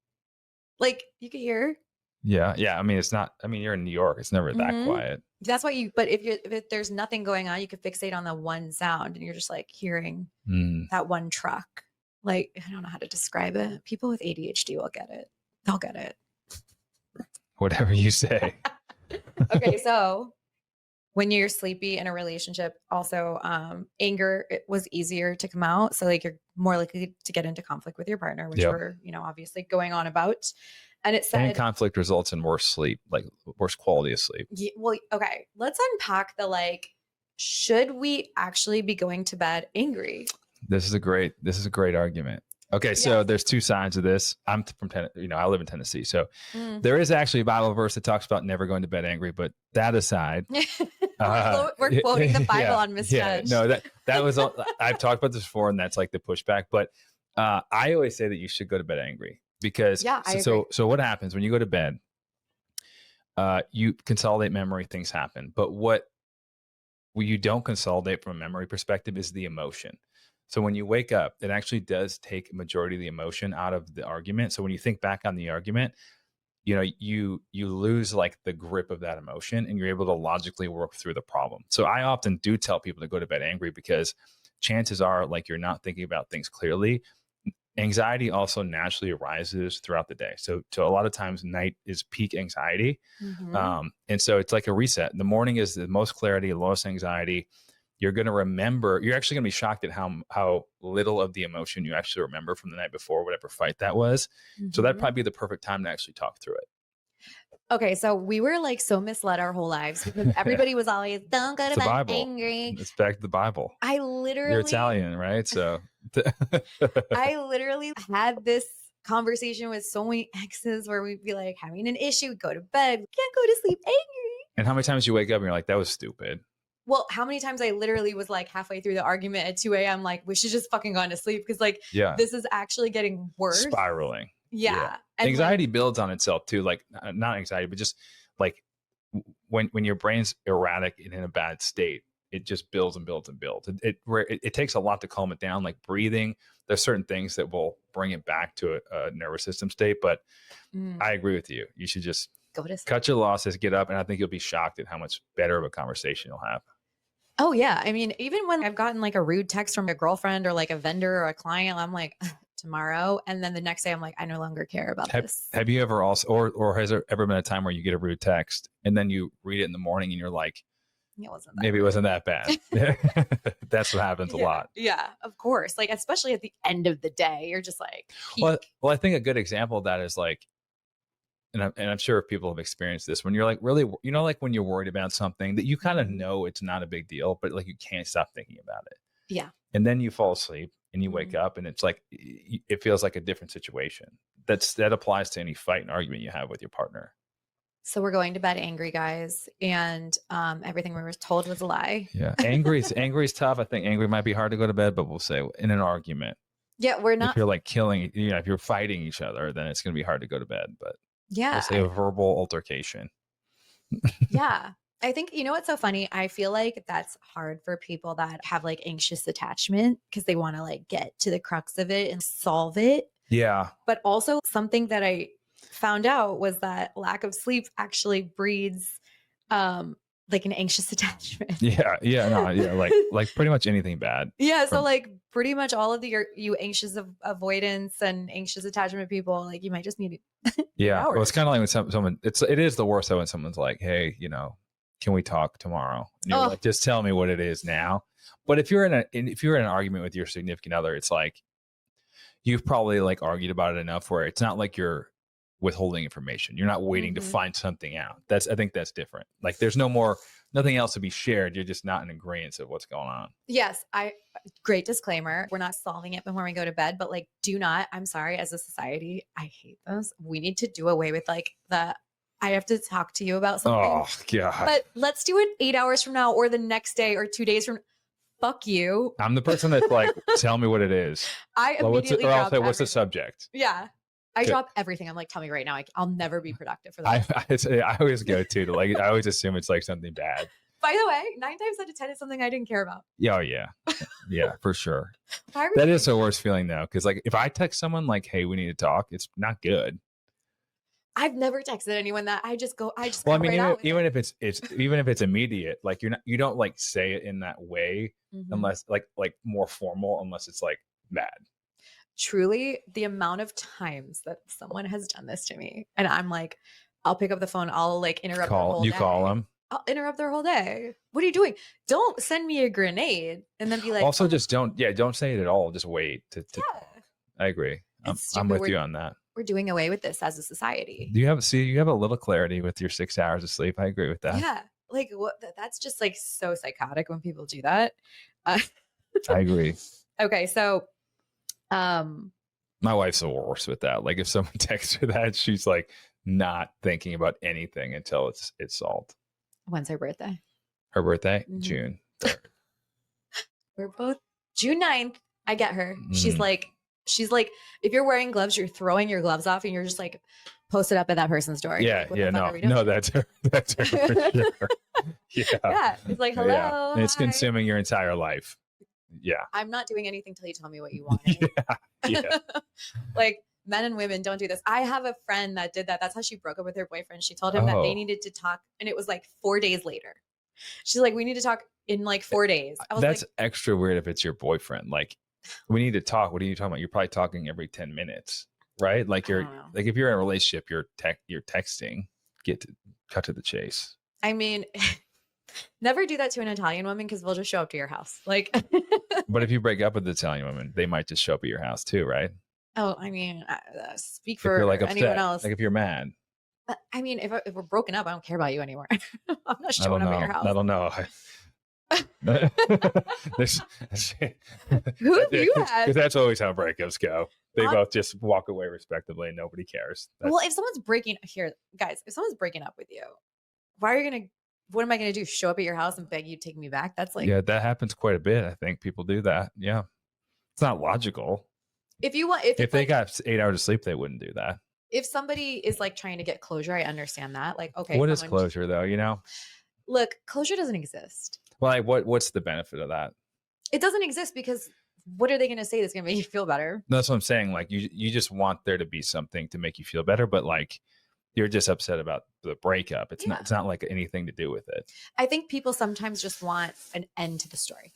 Speaker 1: You could hear.
Speaker 2: Yeah. I mean, it's not. I mean, you're in New York. It's never that quiet.
Speaker 1: That's why But if there's nothing going on, you could fixate on the one sound, and you're just hearing that one truck. I don't know how to describe it. People with ADHD will get it. They'll get it.
Speaker 2: Whatever you say.
Speaker 1: Okay, so when you're sleepy in a relationship, also anger, it was easier to come out. So like you're more likely to get into conflict with your partner, which
Speaker 2: Yep.
Speaker 1: we're, obviously going on about. And it
Speaker 2: And
Speaker 1: said,
Speaker 2: conflict results in worse sleep, like worse quality of sleep.
Speaker 1: well, okay, let's unpack the like, should we actually be going to bed angry?
Speaker 2: This is a great argument. Okay, so there's two sides of this. I'm from I live in Tennessee, so there is actually a Bible verse that talks about never going to bed angry. But that aside,
Speaker 1: we're quoting the Bible on MissJudged.
Speaker 2: No, that was I've talked about this before, and that's like the pushback. But I always say that you should go to bed angry because so what happens when you go to bed? You consolidate memory, things happen. But what you don't consolidate from a memory perspective is the emotion. So when you wake up, it actually does take a majority of the emotion out of the argument. So when you think back on the argument, you lose like the grip of that emotion and you're able to logically work through the problem. So I often do tell people to go to bed angry because chances are like you're not thinking about things clearly. Anxiety also naturally arises throughout the day. So a lot of times night is peak anxiety. And so it's like a reset. The morning is the most clarity, lowest anxiety. You're going to remember, you're actually going to be shocked at how little of the emotion you actually remember from the night before, whatever fight that was. So that'd probably be the perfect time to actually talk through it.
Speaker 1: Okay, so we were like so misled our whole lives because everybody was always, don't go to bed angry.
Speaker 2: It's back to the Bible. You're Italian, right? So
Speaker 1: I literally had this conversation with so many exes where we'd be like having an issue, go to bed, we can't go to sleep angry.
Speaker 2: And how many times you wake up and you're like, that was stupid?
Speaker 1: Well, how many times I literally was like halfway through the argument at 2 a.m. like, we should just fucking go to sleep because like this is actually getting worse.
Speaker 2: Spiraling.
Speaker 1: Yeah.
Speaker 2: And anxiety builds on itself too. Like not anxiety, but just like when your brain's erratic and in a bad state, it just builds and builds and builds. It takes a lot to calm it down, like breathing. There's certain things that will bring it back to a nervous system state. But I agree with you. You should just cut your losses, get up, and I think you'll be shocked at how much better of a conversation you'll have.
Speaker 1: Oh, yeah. I mean, even when I've gotten like a rude text from a girlfriend or like a vendor or a client, I'm like, tomorrow. And then the next day I'm like, I no longer care about this.
Speaker 2: Have you ever also, or has there ever been a time where you get a rude text and then you read it in the morning and you're like, it wasn't that bad. That's what happens a lot.
Speaker 1: Yeah, of course. Like, especially at the end of the day, you're just like,
Speaker 2: well, I think a good example of that is like, and I'm sure people have experienced this when you're like really, like when you're worried about something that you kind of know it's not a big deal, but like you can't stop thinking about it.
Speaker 1: Yeah.
Speaker 2: And then you fall asleep and you wake up and it's like, it feels like a different situation. That applies to any fight and argument you have with your partner.
Speaker 1: So we're going to bed angry, guys. And everything we were told was a lie.
Speaker 2: Yeah. Angry is tough. I think angry might be hard to go to bed, but we'll say in an argument.
Speaker 1: Yeah. We're not.
Speaker 2: If you're like killing, if you're fighting each other, then it's going to be hard to go to bed. But
Speaker 1: yeah,
Speaker 2: we'll say a verbal altercation.
Speaker 1: Yeah. I think, what's so funny? I feel like that's hard for people that have like anxious attachment because they want to like get to the crux of it and solve it.
Speaker 2: Yeah.
Speaker 1: But also something that I found out was that lack of sleep actually breeds like an anxious attachment.
Speaker 2: Like pretty much anything bad.
Speaker 1: Yeah, so like pretty much all of you anxious avoidance and anxious attachment people, like you might just need
Speaker 2: yeah. Well, it's kind of like when someone it is the worst though when someone's like, hey, can we talk tomorrow? And you're like, just tell me what it is now. But if you're in an argument with your significant other, it's like you've probably like argued about it enough where it's not like you're withholding information. You're not waiting to find something out. I think that's different. Like there's nothing else to be shared. You're just not in agreement of what's going on.
Speaker 1: Yes. Great disclaimer. We're not solving it before we go to bed, but like, I'm sorry, as a society, I hate those. We need to do away with like I have to talk to you about something.
Speaker 2: Oh God.
Speaker 1: But let's do it 8 hours from now or the next day or 2 days from. Fuck you.
Speaker 2: I'm the person that's like, tell me what it is.
Speaker 1: I immediately
Speaker 2: I'll say, what's the subject?
Speaker 1: Yeah. I drop everything. I'm like, tell me right now. I'll never be productive for that.
Speaker 2: I always go to like, I always assume it's like something bad.
Speaker 1: By the way, 9 times out of 10 is something I didn't care about.
Speaker 2: Oh yeah. Yeah, for sure. That is the worst feeling though. Cause like if I text someone like, hey, we need to talk, it's not good.
Speaker 1: I've never texted anyone that I just.
Speaker 2: Well, I mean, even if it's immediate, like you don't like say it in that way unless like more formal, unless it's like bad.
Speaker 1: Truly, the amount of times that someone has done this to me, and I'm like, I'll pick up the phone, I'll like interrupt.
Speaker 2: You call them.
Speaker 1: I'll interrupt their whole day. What are you doing? Don't send me a grenade and then be like,
Speaker 2: Also,
Speaker 1: oh,
Speaker 2: just don't say it at all. Just wait to
Speaker 1: yeah,
Speaker 2: talk. I agree.
Speaker 1: it's
Speaker 2: I'm
Speaker 1: stupid.
Speaker 2: with you on that.
Speaker 1: We're doing away with this as a society.
Speaker 2: You have a little clarity with your 6 hours of sleep. I agree with that.
Speaker 1: Yeah. Like what? That's just like so psychotic when people do that.
Speaker 2: I agree.
Speaker 1: Okay. So,
Speaker 2: my wife's the worst with that. Like if someone texts her that, she's like not thinking about anything until it's solved.
Speaker 1: when's her birthday?
Speaker 2: Her birthday,
Speaker 1: Mhm.
Speaker 2: June 3rd.
Speaker 1: We're both June 9th. I get her. She's
Speaker 2: Mhm.
Speaker 1: like, if you're wearing gloves, you're throwing your gloves off and you're just like posted up at that person's door. You're
Speaker 2: Yeah,
Speaker 1: like, what
Speaker 2: yeah,
Speaker 1: the fuck
Speaker 2: no,
Speaker 1: are we doing?
Speaker 2: no, that's her. That's her for sure. Yeah.
Speaker 1: Yeah. It's like, hello.
Speaker 2: Yeah. And it's
Speaker 1: hi.
Speaker 2: consuming your entire life. Yeah.
Speaker 1: I'm not doing anything till you tell me what you want.
Speaker 2: Yeah.
Speaker 1: Like men and women don't do this. I have a friend that did that. That's how she broke up with her boyfriend. She told him that they needed to talk, and it was like 4 days later. She's like, we need to talk in like 4 days. I was
Speaker 2: That's
Speaker 1: like,
Speaker 2: extra weird if it's your boyfriend. Like, we need to talk. What are you talking about? You're probably talking every 10 minutes, right? Like
Speaker 1: I don't know.
Speaker 2: like if you're in a relationship, you're texting. Cut to the chase.
Speaker 1: I mean, never do that to an Italian woman because we'll just show up to your house. Like,
Speaker 2: But if you break up with the Italian woman, they might just show up at your house too, right?
Speaker 1: oh, I mean, speak
Speaker 2: If
Speaker 1: for
Speaker 2: you're like upset,
Speaker 1: anyone else.
Speaker 2: like if you're mad.
Speaker 1: I mean, if we're broken up, I don't care about you anymore. I'm not
Speaker 2: I
Speaker 1: showing
Speaker 2: don't
Speaker 1: up
Speaker 2: know.
Speaker 1: at your house.
Speaker 2: I don't know.
Speaker 1: Who have you had?
Speaker 2: Because that's always how breakups go. They
Speaker 1: On-
Speaker 2: both just walk away respectably and nobody cares.
Speaker 1: Well, if someone's breaking if someone's breaking up with you, what am I gonna do? Show up at your house and beg you to take me back? That's like,
Speaker 2: yeah, that happens quite a bit. I think people do that. Yeah, it's not logical.
Speaker 1: if you want,
Speaker 2: If they got 8 hours of sleep, they wouldn't do that.
Speaker 1: if somebody is like trying to get closure, I understand that. Like, okay,
Speaker 2: What is closure, though? You know,
Speaker 1: look, closure doesn't exist.
Speaker 2: well, like, what's the benefit of that?
Speaker 1: It doesn't exist because what are they going to say that's going to make you feel better?
Speaker 2: That's what I'm saying. Like, you just want there to be something to make you feel better, but like, you're just upset about the breakup. It's not like anything to do with it.
Speaker 1: I think people sometimes just want an end to the story.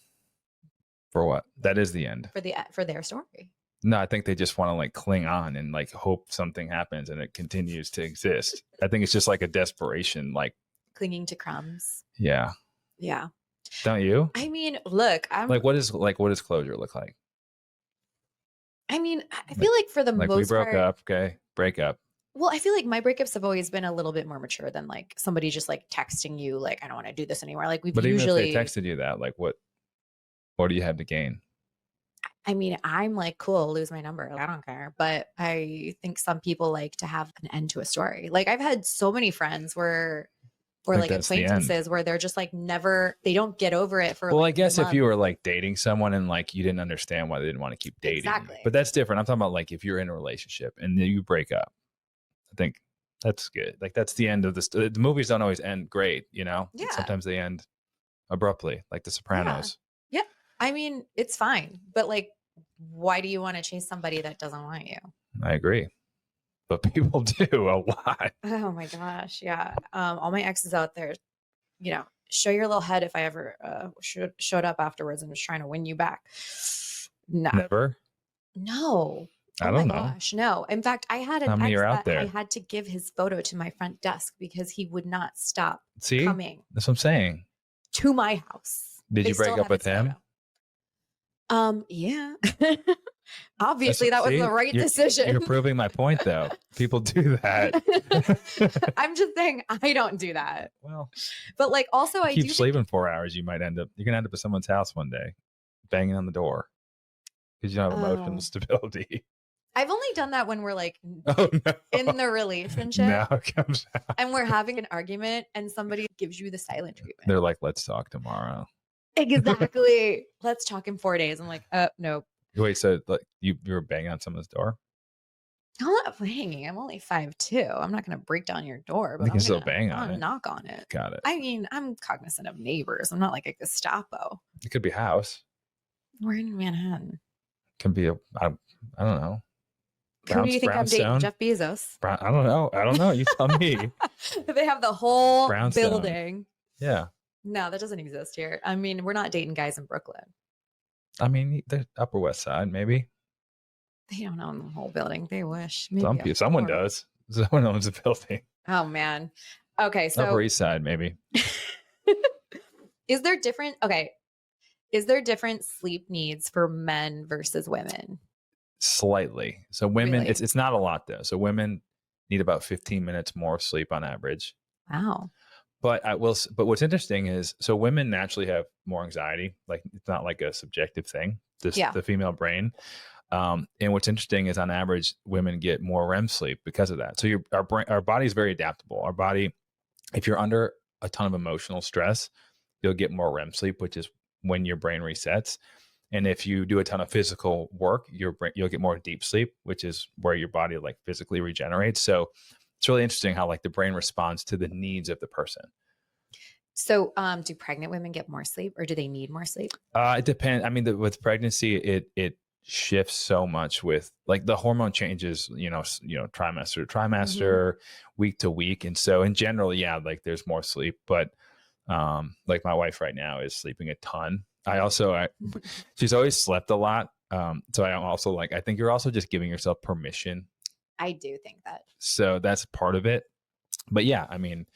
Speaker 2: For what? That is the end.
Speaker 1: For their story.
Speaker 2: No, I think they just want to like cling on and like hope something happens and it continues to exist. I think it's just like a desperation, like
Speaker 1: clinging to crumbs.
Speaker 2: Yeah.
Speaker 1: Yeah.
Speaker 2: Don't you?
Speaker 1: I mean, look, I'm
Speaker 2: like, what does closure look like?
Speaker 1: I mean, I feel like for the
Speaker 2: like
Speaker 1: most
Speaker 2: we broke
Speaker 1: part,
Speaker 2: up. Okay. Break up.
Speaker 1: Well, I feel like my breakups have always been a little bit more mature than like somebody just like texting you, like, I don't want to do this anymore. Like we've
Speaker 2: But
Speaker 1: usually
Speaker 2: even if they texted you that, like what do you have to gain?
Speaker 1: I mean, I'm like, cool, lose my number. I don't care. But I think some people like to have an end to a story. Like I've had so many friends or like acquaintances where they're just like they don't get over it for
Speaker 2: well,
Speaker 1: like
Speaker 2: I guess if you were like dating someone and like you didn't understand why they didn't want to keep dating.
Speaker 1: Exactly.
Speaker 2: But that's different. I'm talking about like if you're in a relationship and then you break up. I think that's good. Like that's the end of this. The movies don't always end great, you know?
Speaker 1: Yeah.
Speaker 2: Sometimes they end abruptly, like The Sopranos.
Speaker 1: Yeah. I mean, it's fine. But like, why do you want to chase somebody that doesn't want you?
Speaker 2: I agree. But people do a lot.
Speaker 1: Oh my gosh. Yeah. All my exes out there, you know, show your little head if I ever showed up afterwards and was trying to win you back. No.
Speaker 2: Never?
Speaker 1: No.
Speaker 2: I don't know.
Speaker 1: Gosh, no. In fact, I had an
Speaker 2: How many
Speaker 1: ex
Speaker 2: are
Speaker 1: that
Speaker 2: out there?
Speaker 1: I had to give his photo to my front desk because he would not stop
Speaker 2: See?
Speaker 1: coming
Speaker 2: That's what I'm saying.
Speaker 1: to my house.
Speaker 2: Did you break up with him?
Speaker 1: Yeah. Obviously, that was the right decision.
Speaker 2: You're proving my point, though. People do that.
Speaker 1: I'm just saying I don't do that.
Speaker 2: Well,
Speaker 1: but like, also, I
Speaker 2: keep
Speaker 1: do
Speaker 2: sleeping 4 hours. You're gonna end up at someone's house one day, banging on the door because you don't have emotional stability.
Speaker 1: I've only done that when we're like
Speaker 2: no.
Speaker 1: in the relationship.
Speaker 2: Now it comes out.
Speaker 1: And we're having an argument, and somebody gives you the silent treatment.
Speaker 2: They're like, "Let's talk tomorrow."
Speaker 1: Exactly. Let's talk in 4 days. I'm like, nope.
Speaker 2: Wait, so like you were banging on someone's door?
Speaker 1: I'm not banging. I'm only 5'2". I'm not going to break down your door, but
Speaker 2: You can still bang on it.
Speaker 1: Knock on it.
Speaker 2: Got it.
Speaker 1: I mean, I'm cognizant of neighbors. I'm not like a Gestapo.
Speaker 2: It could be a house.
Speaker 1: We're in Manhattan.
Speaker 2: Can be I don't know.
Speaker 1: Who do you think I'm dating? Jeff Bezos.
Speaker 2: I don't know. You tell me.
Speaker 1: They have the whole
Speaker 2: Brownstone.
Speaker 1: building.
Speaker 2: Yeah.
Speaker 1: No, that doesn't exist here. I mean, we're not dating guys in Brooklyn.
Speaker 2: I mean, the Upper West Side, maybe.
Speaker 1: They don't own the whole building. They wish.
Speaker 2: Someone does. Someone owns a building.
Speaker 1: Oh man. Okay,
Speaker 2: Upper
Speaker 1: so
Speaker 2: East Side, maybe.
Speaker 1: is there different sleep needs for men versus women?
Speaker 2: Slightly. So women,
Speaker 1: Really?
Speaker 2: it's not a lot though. So women need about 15 minutes more sleep on average.
Speaker 1: Wow.
Speaker 2: But but what's interesting is, so women naturally have more anxiety. Like, it's not like a subjective thing, just
Speaker 1: Yeah.
Speaker 2: the female brain. And what's interesting is, on average, women get more REM sleep because of that. So our body is very adaptable. Our body, if you're under a ton of emotional stress, you'll get more REM sleep, which is when your brain resets. And if you do a ton of physical work, you'll get more deep sleep, which is where your body like physically regenerates. So it's really interesting how like the brain responds to the needs of the person.
Speaker 1: So, do pregnant women get more sleep, or do they need more sleep?
Speaker 2: It depends. I mean, with pregnancy, it shifts so much with like the hormone changes, trimester to trimester, week to week. And so in general, yeah, like there's more sleep, but like my wife right now is sleeping a ton. She's always slept a lot. So I am also like, I think you're also just giving yourself permission.
Speaker 1: I do think that.
Speaker 2: So that's part of it. But yeah, I mean,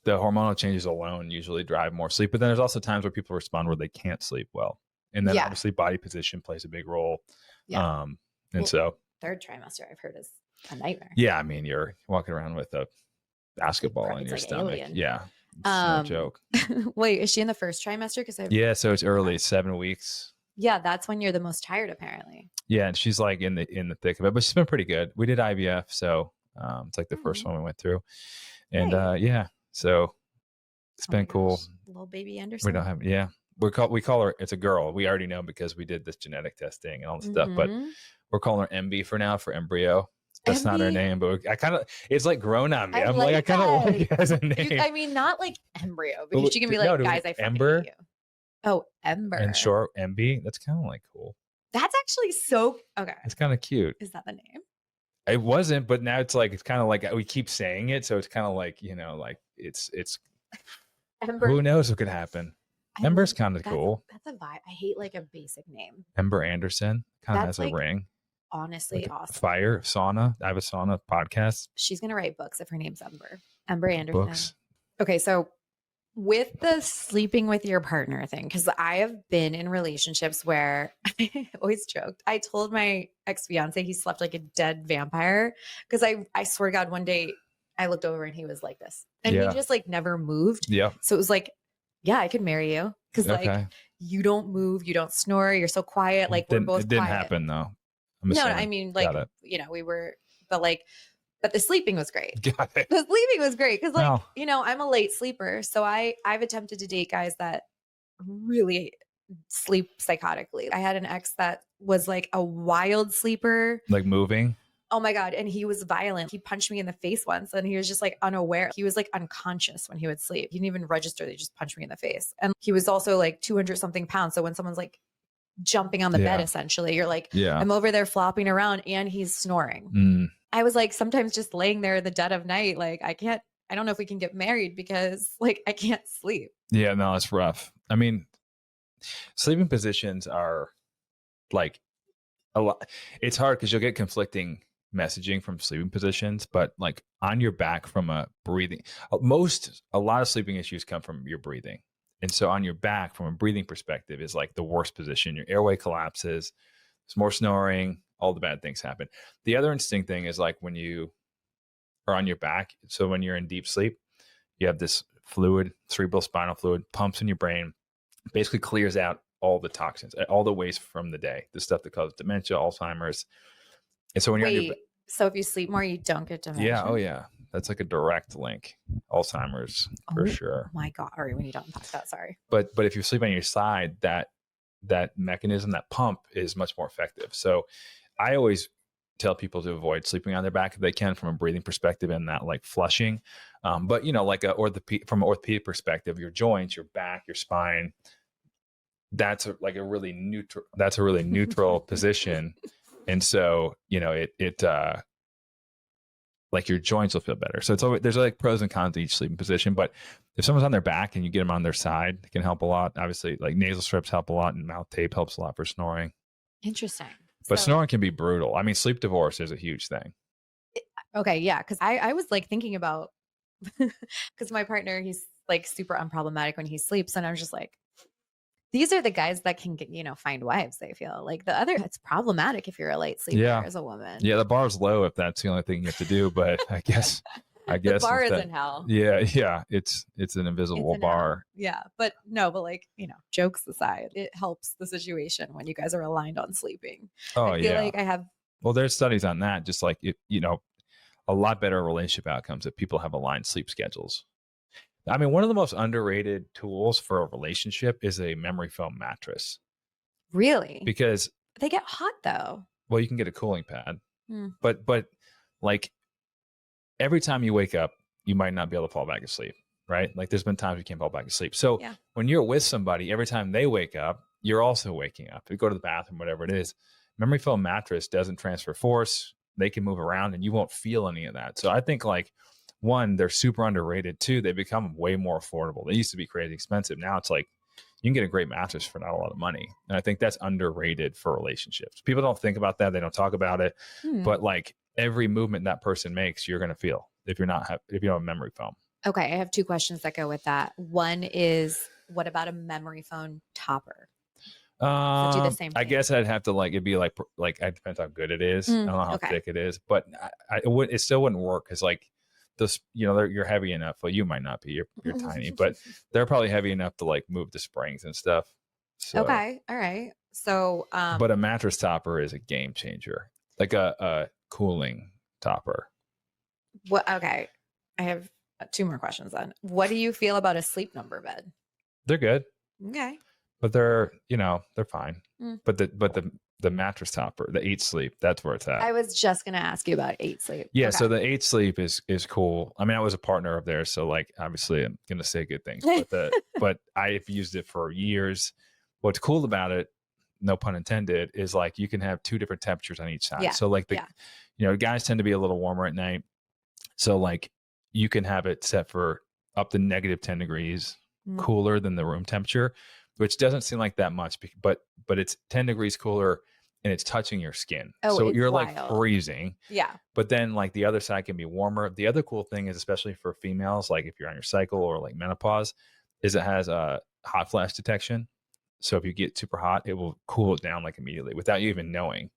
Speaker 2: the hormonal changes alone usually drive more sleep. But then there's also times where people respond where they can't sleep well. And then obviously body position plays a big role.
Speaker 1: Yeah.
Speaker 2: So
Speaker 1: third trimester, I've heard, is a nightmare.
Speaker 2: Yeah. I mean, you're walking around with a basketball in your stomach.
Speaker 1: Alien.
Speaker 2: Yeah. It's no joke.
Speaker 1: Wait, is she in the first trimester?
Speaker 2: Yeah. So it's early, 7 weeks.
Speaker 1: Yeah. That's when you're the most tired, apparently.
Speaker 2: Yeah. And she's like in the thick of it, but she's been pretty good. We did IVF. So it's like the first one we went through. And yeah. So it's been cool.
Speaker 1: Little baby Anderson.
Speaker 2: We don't have, we call her, it's a girl. We already know because we did this genetic testing and all this stuff, but we're calling her MB for now, for embryo. That's MB? Not her name, but it's like grown on me. I kind of like it as a name.
Speaker 1: I mean, not like embryo, because she can be like, guys, I fucking
Speaker 2: Ember?
Speaker 1: hate you. Oh, Ember.
Speaker 2: And short, MB. That's kind of like cool.
Speaker 1: That's actually so, okay.
Speaker 2: It's kind of cute.
Speaker 1: Is that the name?
Speaker 2: It wasn't, but now it's kind of like we keep saying it. So it's kind of like, like it's Ember. Who knows what could happen? Ember's kind of cool.
Speaker 1: That's a vibe. I hate like a basic name.
Speaker 2: Ember Anderson kind of has a ring.
Speaker 1: Honestly, awesome.
Speaker 2: Fire sauna. I have a sauna podcast.
Speaker 1: She's gonna write books if her name's Ember Anderson.
Speaker 2: Books.
Speaker 1: Okay, so with the sleeping with your partner thing, because I have been in relationships where I always joked. I told my ex-fiance he slept like a dead vampire, because I swear to God, one day I looked over and he was like this, and he just like never moved.
Speaker 2: Yeah.
Speaker 1: So it was like, yeah, I could marry you, because like you don't move, you don't snore, you're so quiet. Like we're both.
Speaker 2: It didn't
Speaker 1: quiet.
Speaker 2: happen though.
Speaker 1: No, I mean, like, we were, but the sleeping was great. Got it. The sleeping was great because, like, I'm a late sleeper. So I've attempted to date guys that really sleep psychotically. I had an ex that was like a wild sleeper.
Speaker 2: Like moving?
Speaker 1: Oh my God. And he was violent. He punched me in the face once, and he was just like unaware. He was like unconscious when he would sleep. He didn't even register. They just punched me in the face. And he was also like 200 something pounds. So when someone's like jumping on the bed, essentially, you're like, I'm over there flopping around and he's snoring. I was like, sometimes just laying there in the dead of night, like I don't know if we can get married because like I can't sleep.
Speaker 2: Yeah, no, it's rough. I mean, sleeping positions are like a lot. It's hard because you'll get conflicting messaging from sleeping positions, but like on your back from a breathing, a lot of sleeping issues come from your breathing. And so on your back, from a breathing perspective, is like the worst position. Your airway collapses, there's more snoring, all the bad things happen. The other interesting thing is like when you are on your back, so when you're in deep sleep, you have this fluid, cerebral spinal fluid, pumps in your brain, basically clears out all the toxins, all the waste from the day, the stuff that causes dementia, Alzheimer's. And so when you're on your
Speaker 1: so if you sleep more, you don't get dementia?
Speaker 2: Yeah, oh yeah. That's like a direct link. Alzheimer's for sure.
Speaker 1: Oh my God. All right, we need to unpack that. Sorry.
Speaker 2: But if you sleep on your side, that mechanism, that pump is much more effective. So I always tell people to avoid sleeping on their back if they can, from a breathing perspective and that like flushing. But like from an orthopedic perspective, your joints, your back, your spine, that's a really neutral position. And so, it like your joints will feel better. So there's like pros and cons to each sleeping position, but if someone's on their back and you get them on their side, it can help a lot. Obviously, like nasal strips help a lot, and mouth tape helps a lot for snoring.
Speaker 1: Interesting.
Speaker 2: But snoring can be brutal. I mean, sleep divorce is a huge thing.
Speaker 1: Okay. Yeah. Cause I was like thinking about because my partner, he's like super unproblematic when he sleeps. And I'm just like, these are the guys that can get, find wives, they feel like the other, it's problematic if you're a light sleeper
Speaker 2: Yeah.
Speaker 1: as a woman.
Speaker 2: Yeah. The bar's low if that's the only thing you have to do. But I guess
Speaker 1: The bar is
Speaker 2: instead,
Speaker 1: in hell.
Speaker 2: yeah. Yeah. It's an invisible
Speaker 1: It's in hell.
Speaker 2: bar.
Speaker 1: Yeah. But no, but like, jokes aside, it helps the situation when you guys are aligned on sleeping.
Speaker 2: Oh,
Speaker 1: I feel
Speaker 2: yeah.
Speaker 1: like I have.
Speaker 2: Well, there's studies on that. Just like, a lot better relationship outcomes if people have aligned sleep schedules. I mean, one of the most underrated tools for a relationship is a memory foam mattress.
Speaker 1: Really?
Speaker 2: Because
Speaker 1: they get hot though.
Speaker 2: Well, you can get a cooling pad, but like every time you wake up, you might not be able to fall back asleep, right? Like there's been times you can't fall back asleep. So when you're with somebody, every time they wake up, you're also waking up. You go to the bathroom, whatever it is. Memory foam mattress doesn't transfer force. They can move around and you won't feel any of that. So I think like one, they're super underrated. Two, they become way more affordable. They used to be crazy expensive. Now it's like you can get a great mattress for not a lot of money. And I think that's underrated for relationships. People don't think about that. They don't talk about it. But like every movement that person makes, you're going to feel if you don't have a memory foam.
Speaker 1: Okay. I have two questions that go with that. One is, what about a memory foam topper? Do the same thing?
Speaker 2: I guess I'd have to like, it'd be like it depends how good it is. I don't know how thick it is, but it still wouldn't work. Cause like this, you're heavy enough. Well, you might not be, you're tiny, but they're probably heavy enough to like move the springs and stuff. So,
Speaker 1: okay. All right. So,
Speaker 2: but a mattress topper is a game changer, like a cooling topper.
Speaker 1: What? Okay. I have two more questions then. What do you feel about a sleep number bed?
Speaker 2: They're good.
Speaker 1: Okay.
Speaker 2: But they're fine. But the mattress topper, the 8 sleep, that's where it's at.
Speaker 1: I was just gonna ask you about 8 sleep.
Speaker 2: Yeah, okay. So the 8 sleep is cool. I mean, I was a partner of theirs, so like obviously I'm gonna say good things. But I've used it for years. What's cool about it, no pun intended, is like you can have 2 different temperatures on each side. Yeah. So like guys tend to be a little warmer at night. So like you can have it set for up to -10 degrees cooler than the room temperature, which doesn't seem like that much, but it's 10 degrees cooler and it's touching your skin.
Speaker 1: Oh,
Speaker 2: so you're
Speaker 1: wild.
Speaker 2: like freezing.
Speaker 1: Yeah.
Speaker 2: But then like the other side can be warmer. The other cool thing is, especially for females, like if you're on your cycle or like menopause, is it has a hot flash detection. So if you get super hot, it will cool it down like immediately without you even knowing.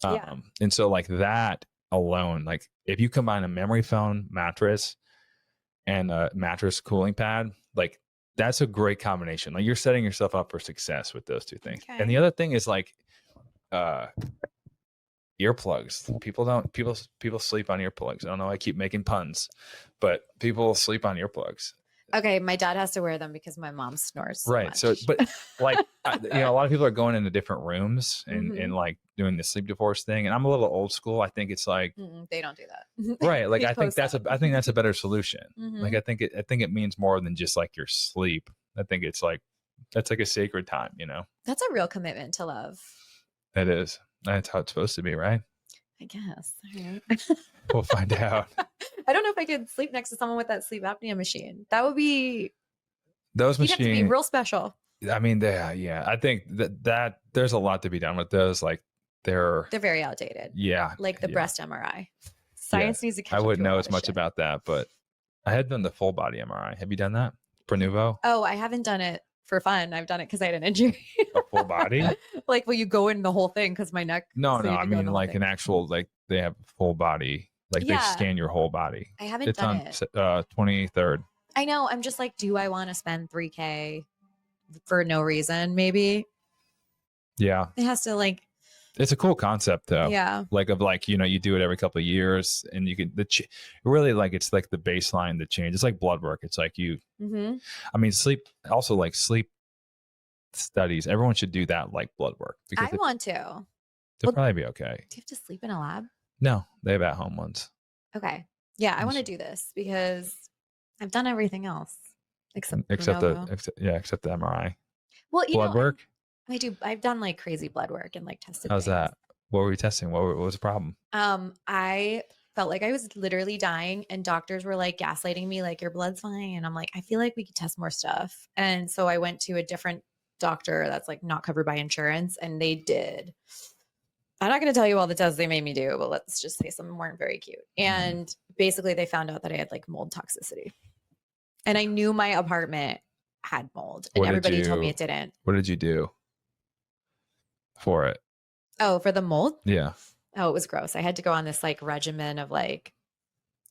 Speaker 2: And so like that alone, like if you combine a memory foam mattress and a mattress cooling pad, like that's a great combination. Like you're setting yourself up for success with those 2 things. Okay. And the other thing is like earplugs. People sleep on earplugs. I don't know. I keep making puns, but people sleep on earplugs.
Speaker 1: Okay, my dad has to wear them because my mom snores. So
Speaker 2: right.
Speaker 1: much.
Speaker 2: So, but like, a lot of people are going into different rooms and like doing the sleep divorce thing. And I'm a little old school. I think it's like
Speaker 1: they don't do that.
Speaker 2: Right. Like I think that's a better solution. Like I think it means more than just like your sleep. I think it's like that's like a sacred time.
Speaker 1: That's a real commitment to love.
Speaker 2: It is. That's how it's supposed to be, right?
Speaker 1: I guess.
Speaker 2: We'll find out.
Speaker 1: I don't know if I could sleep next to someone with that sleep apnea machine. That would be
Speaker 2: those machines.
Speaker 1: Have to be real special.
Speaker 2: I mean, I think that there's a lot to be done with those. Like they're
Speaker 1: very outdated.
Speaker 2: Yeah.
Speaker 1: Like the breast MRI. Science needs to catch
Speaker 2: I
Speaker 1: up
Speaker 2: wouldn't
Speaker 1: to
Speaker 2: know as much about that, but I had done the full body MRI. Have you done that? Prenuvo?
Speaker 1: Oh, I haven't done it for fun. I've done it because I had an injury.
Speaker 2: A full body?
Speaker 1: Like, well, you go in the whole thing because my neck.
Speaker 2: No. I mean, like an actual, like they have full body. Like they scan your whole body.
Speaker 1: I haven't done it.
Speaker 2: It's on 23rd.
Speaker 1: I know. I'm just like, do I want to spend $3,000 for no reason? Maybe.
Speaker 2: Yeah.
Speaker 1: It has to like.
Speaker 2: It's a cool concept though.
Speaker 1: Yeah.
Speaker 2: Like you do it every couple of years and you can really like, it's like the baseline, the change. It's like blood work. It's like I mean, sleep studies. Everyone should do that like blood work.
Speaker 1: Because I want to.
Speaker 2: They'll probably be okay.
Speaker 1: Do you have to sleep in a lab?
Speaker 2: No, they have at-home ones.
Speaker 1: Okay. Yeah, I want to do this because I've done everything else except the
Speaker 2: MRI.
Speaker 1: Well,
Speaker 2: blood work.
Speaker 1: I do. I've done like crazy blood work and like tested.
Speaker 2: How's that? What were you testing? What was the problem?
Speaker 1: I felt like I was literally dying, and doctors were like gaslighting me, like your blood's fine, and I'm like, I feel like we could test more stuff, and so I went to a different doctor that's like not covered by insurance, and they did I'm not going to tell you all the tests they made me do, but let's just say some weren't very cute. And basically they found out that I had like mold toxicity. And I knew my apartment had mold and everybody told me it didn't.
Speaker 2: What did you do for it?
Speaker 1: Oh, for the mold?
Speaker 2: Yeah.
Speaker 1: Oh, it was gross. I had to go on this like regimen of like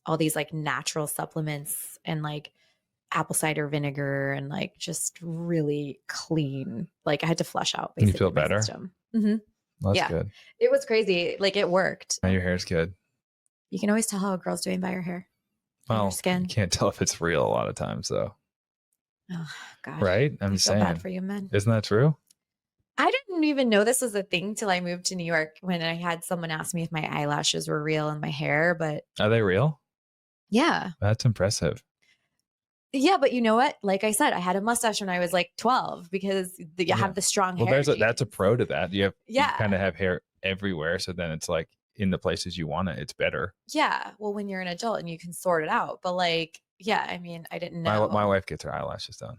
Speaker 1: all these like natural supplements and like apple cider vinegar and like just really clean. Like I had to flush out basically.
Speaker 2: You feel better?
Speaker 1: Mm-hmm.
Speaker 2: That's good.
Speaker 1: It was crazy. Like it worked.
Speaker 2: Now your hair's good.
Speaker 1: You can always tell how a girl's doing by her hair.
Speaker 2: Well,
Speaker 1: her skin.
Speaker 2: You can't tell if it's real a lot of times though.
Speaker 1: Oh God.
Speaker 2: Right? I'm
Speaker 1: just
Speaker 2: saying.
Speaker 1: Bad for you men.
Speaker 2: Isn't that true?
Speaker 1: I didn't even know this was a thing till I moved to New York when I had someone ask me if my eyelashes were real in my hair, but
Speaker 2: are they real?
Speaker 1: Yeah.
Speaker 2: That's impressive.
Speaker 1: Yeah, but you know what? Like I said, I had a mustache when I was like 12 because you have the strong hair.
Speaker 2: Well, that's a pro to that. You kind of have hair everywhere, so then it's like in the places you want it, it's better.
Speaker 1: Yeah. Well, when you're an adult and you can sort it out. But like, yeah, I mean, I didn't know.
Speaker 2: My wife gets her eyelashes done.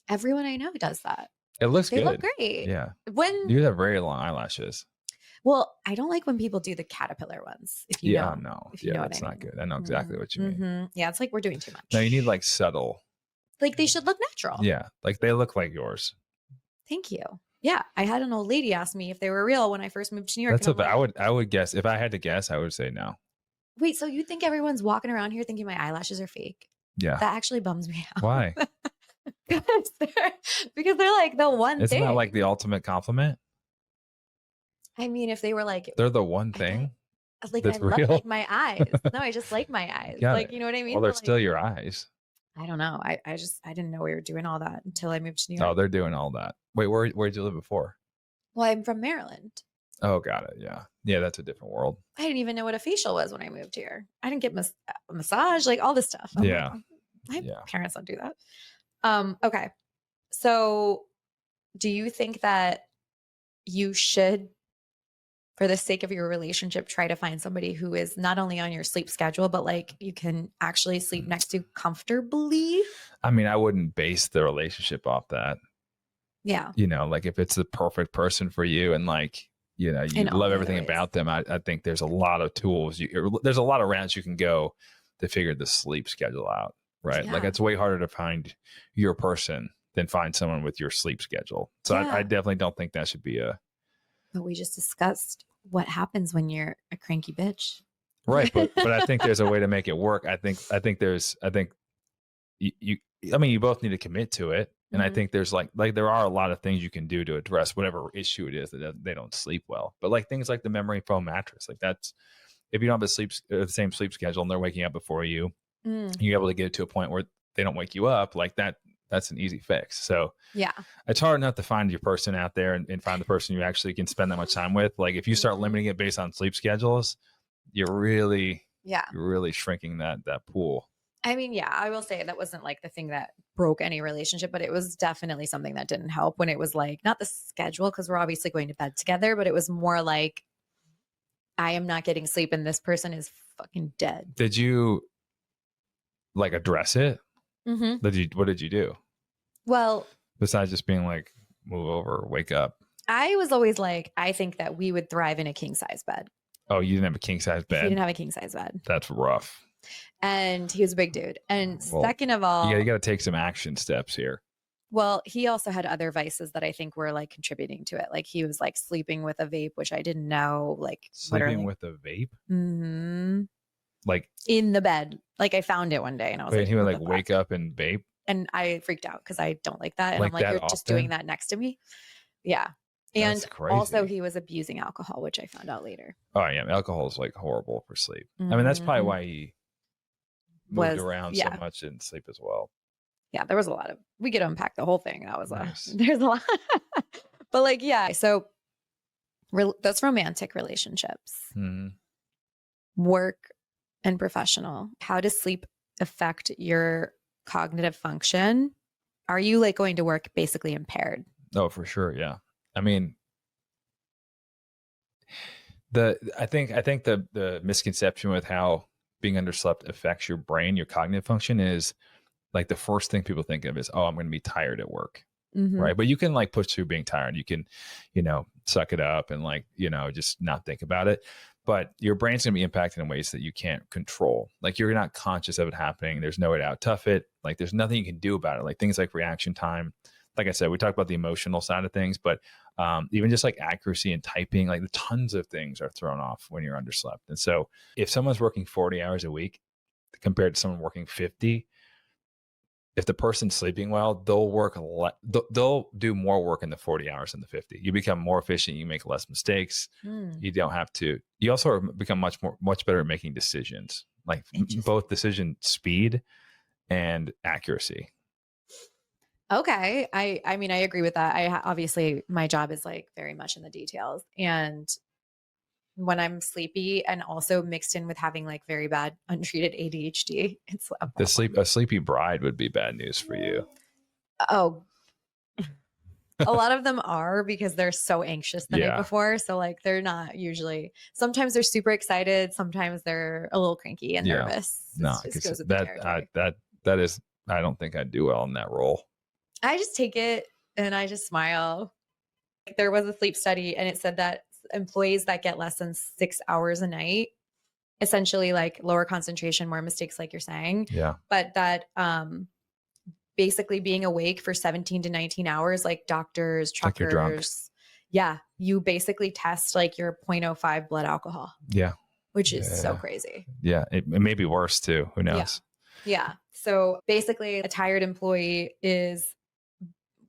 Speaker 1: Everyone I know does that.
Speaker 2: It looks good.
Speaker 1: They look great.
Speaker 2: Yeah.
Speaker 1: When
Speaker 2: you have very long eyelashes.
Speaker 1: Well, I don't like when people do the caterpillar ones. If you know.
Speaker 2: No.
Speaker 1: If you know
Speaker 2: that's not good. I know exactly what you mean.
Speaker 1: Yeah, it's like we're doing too much.
Speaker 2: No, you need like subtle.
Speaker 1: Like they should look natural.
Speaker 2: Yeah, like they look like yours.
Speaker 1: Thank you. Yeah, I had an old lady ask me if they were real when I first moved to New York.
Speaker 2: I would guess, if I had to guess, I would say no.
Speaker 1: Wait, so you think everyone's walking around here thinking my eyelashes are fake?
Speaker 2: Yeah.
Speaker 1: That actually bums me out.
Speaker 2: Why?
Speaker 1: because they're like the one
Speaker 2: Isn't
Speaker 1: thing.
Speaker 2: that like the ultimate compliment?
Speaker 1: I mean, if they were like,
Speaker 2: they're the one thing.
Speaker 1: That's real. Like my eyes. No, I just like my eyes. Like, you know what I mean?
Speaker 2: Well, they're still your eyes.
Speaker 1: I don't know. I didn't know we were doing all that until I moved to New York.
Speaker 2: Oh, they're doing all that. Wait, where did you live before?
Speaker 1: Well, I'm from Maryland.
Speaker 2: Oh, got it. Yeah. Yeah, that's a different world.
Speaker 1: I didn't even know what a facial was when I moved here. I didn't get a massage, like all this stuff.
Speaker 2: Yeah.
Speaker 1: My parents don't do that. Okay. So do you think that you should, for the sake of your relationship, try to find somebody who is not only on your sleep schedule, but like you can actually sleep next to comfortably?
Speaker 2: I mean, I wouldn't base the relationship off that.
Speaker 1: Yeah.
Speaker 2: You know, like if it's the perfect person for you and like, you know, you love everything about them, I think there's a lot of tools. There's a lot of routes you can go to figure the sleep schedule out, right? Yeah. Like it's way harder to find your person than find someone with your sleep schedule. So I definitely don't think that should be a...
Speaker 1: But we just discussed what happens when you're a cranky bitch.
Speaker 2: Right. But I think there's a way to make it work. I think you both need to commit to it. And I think there's like there are a lot of things you can do to address whatever issue it is that they don't sleep well. But like things like the memory foam mattress, like that's, if you don't have the same sleep schedule and they're waking up before you, you're able to get to a point where they don't wake you up, like that's an easy fix. So yeah, it's hard enough to find your person out there and find the person you actually can spend that much time with. Like if you start limiting it based on sleep schedules, you're really shrinking that pool.
Speaker 1: I mean, yeah, I will say that wasn't like the thing that broke any relationship, but it was definitely something that didn't help when it was like, not the schedule, because we're obviously going to bed together, but it was more like, I am not getting sleep and this person is fucking dead.
Speaker 2: Did you like address it?
Speaker 1: Mm-hmm.
Speaker 2: What did you do?
Speaker 1: Well,
Speaker 2: besides just being like, move over, wake up.
Speaker 1: I was always like, I think that we would thrive in a king size bed.
Speaker 2: Oh, you didn't have a king size bed?
Speaker 1: He didn't have a king size bed.
Speaker 2: That's rough.
Speaker 1: And he was a big dude. And second of all,
Speaker 2: you got to take some action steps here.
Speaker 1: Well, he also had other vices that I think were like contributing to it. Like he was like sleeping with a vape, which I didn't know. Like
Speaker 2: sleeping with a vape?
Speaker 1: Mm-hmm.
Speaker 2: Like
Speaker 1: in the bed. Like I found it one day and I was like,
Speaker 2: he would like wake up and vape?
Speaker 1: And I freaked out because I don't like that. And I'm like, you're just doing that next to me. Yeah. And also he was abusing alcohol, which I found out later.
Speaker 2: Oh yeah. Alcohol is like horrible for sleep. I mean, that's probably why he moved around so much in sleep as well.
Speaker 1: Yeah. There was a lot of, we could unpack the whole thing. That was there's a lot, but like, yeah. So that's romantic relationships, work and professional. How does sleep affect your cognitive function? Are you like going to work basically impaired?
Speaker 2: Oh, for sure. Yeah. I mean, I think the misconception with how being underslept affects your brain, your cognitive function, is like the first thing people think of is, oh, I'm going to be tired at work.
Speaker 1: Mhm.
Speaker 2: right? But you can like push through being tired. You can, suck it up and like, just not think about it. But your brain's going to be impacted in ways that you can't control. Like you're not conscious of it happening. There's no way to out tough it. Like there's nothing you can do about it. Like things like reaction time. Like I said, we talked about the emotional side of things, but even just like accuracy and typing, like the tons of things are thrown off when you're underslept. And so if someone's working 40 hours a week compared to someone working 50, if the person's sleeping well, they'll do more work in the 40 hours than the 50. You become more efficient. You make less mistakes.
Speaker 1: Mm,
Speaker 2: You don't have to. You also become much better at making decisions, like both decision speed and accuracy.
Speaker 1: okay. I mean, I agree with that. Obviously my job is like very much in the details, and when I'm sleepy and also mixed in with having like very bad untreated ADHD, it's a problem.
Speaker 2: A sleepy bride would be bad news for you.
Speaker 1: Oh, a lot of them are because they're so anxious the night
Speaker 2: Yeah.
Speaker 1: before. So like they're not usually, sometimes they're super excited. Sometimes they're a little cranky and
Speaker 2: Yeah.
Speaker 1: nervous.
Speaker 2: No,
Speaker 1: It just
Speaker 2: because
Speaker 1: goes with the territory.
Speaker 2: that is. I don't think I'd do well in that role.
Speaker 1: I just take it and I just smile. There was a sleep study and it said that employees that get less than 6 hours a night, essentially like lower concentration, more mistakes, like you're saying,
Speaker 2: Yeah.
Speaker 1: but that basically being awake for 17 to 19 hours, like doctors,
Speaker 2: Like you're drunk.
Speaker 1: truckers, yeah, you basically test like your 0.05 blood alcohol,
Speaker 2: Yeah.
Speaker 1: which is so crazy.
Speaker 2: Yeah. It may be worse too. Who knows?
Speaker 1: Yeah. So basically, a tired employee is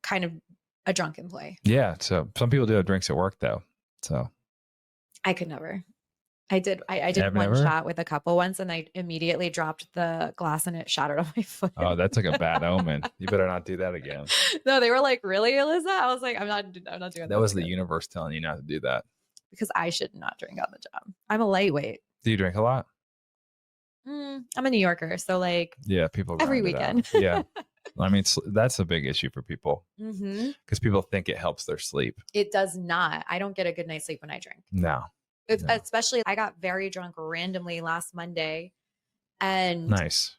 Speaker 1: kind of a drunk employee.
Speaker 2: Yeah. So some people do have drinks at work though. So
Speaker 1: I could never. I did one
Speaker 2: never?
Speaker 1: shot with a couple once and I immediately dropped the glass and it shattered on my foot.
Speaker 2: Oh, that's like a bad omen. You better not do that again.
Speaker 1: No, they were like, "Really, Alyssa?" I was like, I'm not doing
Speaker 2: That was the
Speaker 1: again."
Speaker 2: universe telling you not to do that.
Speaker 1: Because I should not drink on the job. I'm a lightweight.
Speaker 2: Do you drink a lot?
Speaker 1: I'm a New Yorker, so like
Speaker 2: Yeah, people
Speaker 1: every
Speaker 2: grind it out.
Speaker 1: weekend.
Speaker 2: Yeah. I mean, that's a big issue for people
Speaker 1: Mhm.
Speaker 2: because people think it helps their sleep.
Speaker 1: It does not. I don't get a good night's sleep when I drink.
Speaker 2: No. No.
Speaker 1: Especially, I got very drunk randomly last Monday, and
Speaker 2: Nice.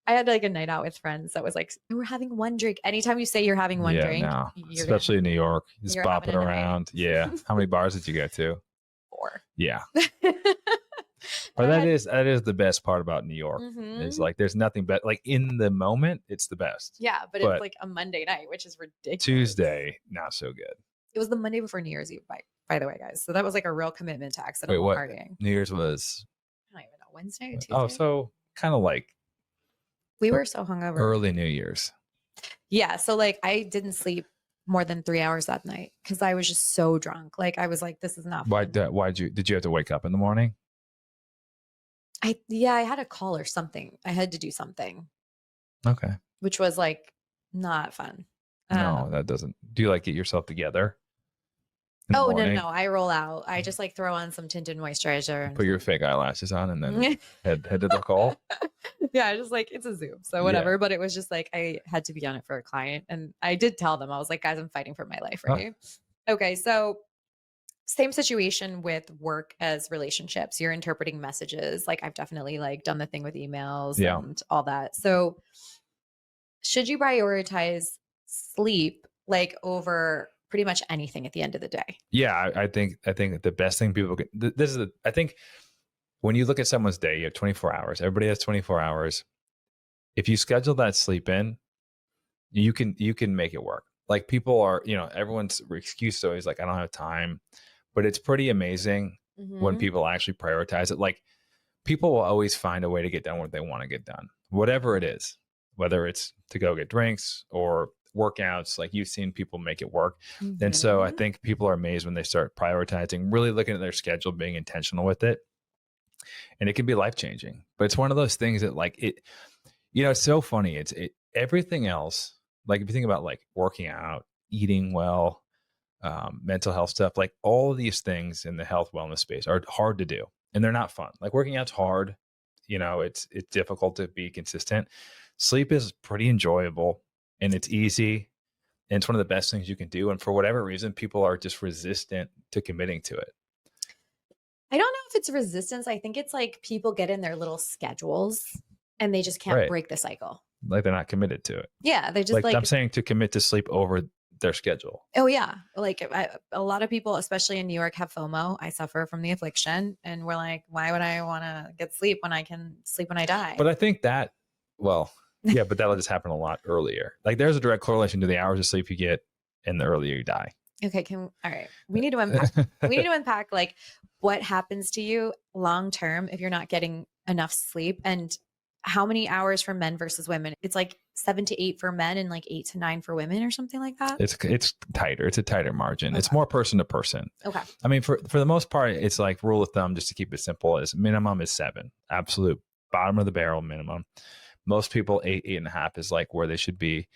Speaker 1: I had like a night out with friends that was like, we're having one drink. Anytime you say you're having one drink,
Speaker 2: no.
Speaker 1: you're
Speaker 2: Especially in New York, just
Speaker 1: you're having
Speaker 2: bopping
Speaker 1: a night.
Speaker 2: around. Yeah. How many bars did you go to?
Speaker 1: 4.
Speaker 2: Yeah. But that is the best part about New York. Is like there's nothing but like in the moment, it's the best.
Speaker 1: Yeah, but it's like a Monday night, which is ridiculous.
Speaker 2: Tuesday, not so good.
Speaker 1: It was the Monday before New Year's Eve, by the way, guys. So that was like a real commitment to accidental
Speaker 2: Wait, what?
Speaker 1: partying.
Speaker 2: New Year's was
Speaker 1: I don't even know, Wednesday or Tuesday.
Speaker 2: Oh, so kind of like
Speaker 1: we were so hungover.
Speaker 2: Early New Year's.
Speaker 1: Yeah, so like I didn't sleep more than 3 hours that night because I was just so drunk. Like I was like, this is not fun.
Speaker 2: Did you have to wake up in the morning?
Speaker 1: I had a call or something. I had to do something.
Speaker 2: Okay.
Speaker 1: Which was like not fun.
Speaker 2: No, that doesn't. Do you like get yourself together?
Speaker 1: Oh, no. I roll out. I just like throw on some tinted moisturizer. And
Speaker 2: put your fake eyelashes on and then head to the call.
Speaker 1: Yeah, I just like, it's a Zoom. So whatever. Yeah. But it was just like, I had to be on it for a client. And I did tell them, I was like, guys, I'm fighting for my life, right? Okay. So same situation with work as relationships. You're interpreting messages. Like I've definitely like done the thing with emails and all that. So should you prioritize sleep like over pretty much anything at the end of the day?
Speaker 2: Yeah, I think the best thing people can, I think when you look at someone's day, you have 24 hours. Everybody has 24 hours. If you schedule that sleep in, you can make it work. Like people are, everyone's excuse is always like, I don't have time, but it's pretty amazing when people actually prioritize it. Like people will always find a way to get done what they want to get done, whatever it is, whether it's to go get drinks or workouts. Like you've seen people make it work. And so I think people are amazed when they start prioritizing, really looking at their schedule, being intentional with it. And it can be life-changing, but it's one of those things that like it, it's so funny. It's everything else. Like if you think about like working out, eating well, mental health stuff, like all of these things in the health wellness space are hard to do and they're not fun. Like working out's hard, it's difficult to be consistent. Sleep is pretty enjoyable and it's easy and it's one of the best things you can do. And for whatever reason, people are just resistant to committing to it.
Speaker 1: I don't know if it's resistance. I think it's like people get in their little schedules and they just can't break the cycle.
Speaker 2: Like they're not committed to it.
Speaker 1: Yeah. They just
Speaker 2: Like I'm saying to commit to sleep over their schedule.
Speaker 1: oh yeah. Like a lot of people, especially in New York, have FOMO. I suffer from the affliction, and we're like, why would I want to get sleep when I can sleep when I die?
Speaker 2: But I think that, well, yeah, but that'll just happen a lot earlier. Like there's a direct correlation to the hours of sleep you get and the earlier you die.
Speaker 1: Okay. All right. We need to unpack. We need to unpack like what happens to you long term if you're not getting enough sleep, and how many hours for men versus women. It's like 7 to 8 for men and like 8 to 9 for women or something like that.
Speaker 2: It's tighter. It's a tighter margin.
Speaker 1: Okay.
Speaker 2: It's more person to person.
Speaker 1: Okay.
Speaker 2: I mean, for the most part, it's like rule of thumb, just to keep it simple, is minimum is 7. Absolute bottom of the barrel minimum. Most people 8.5 is like where they should be.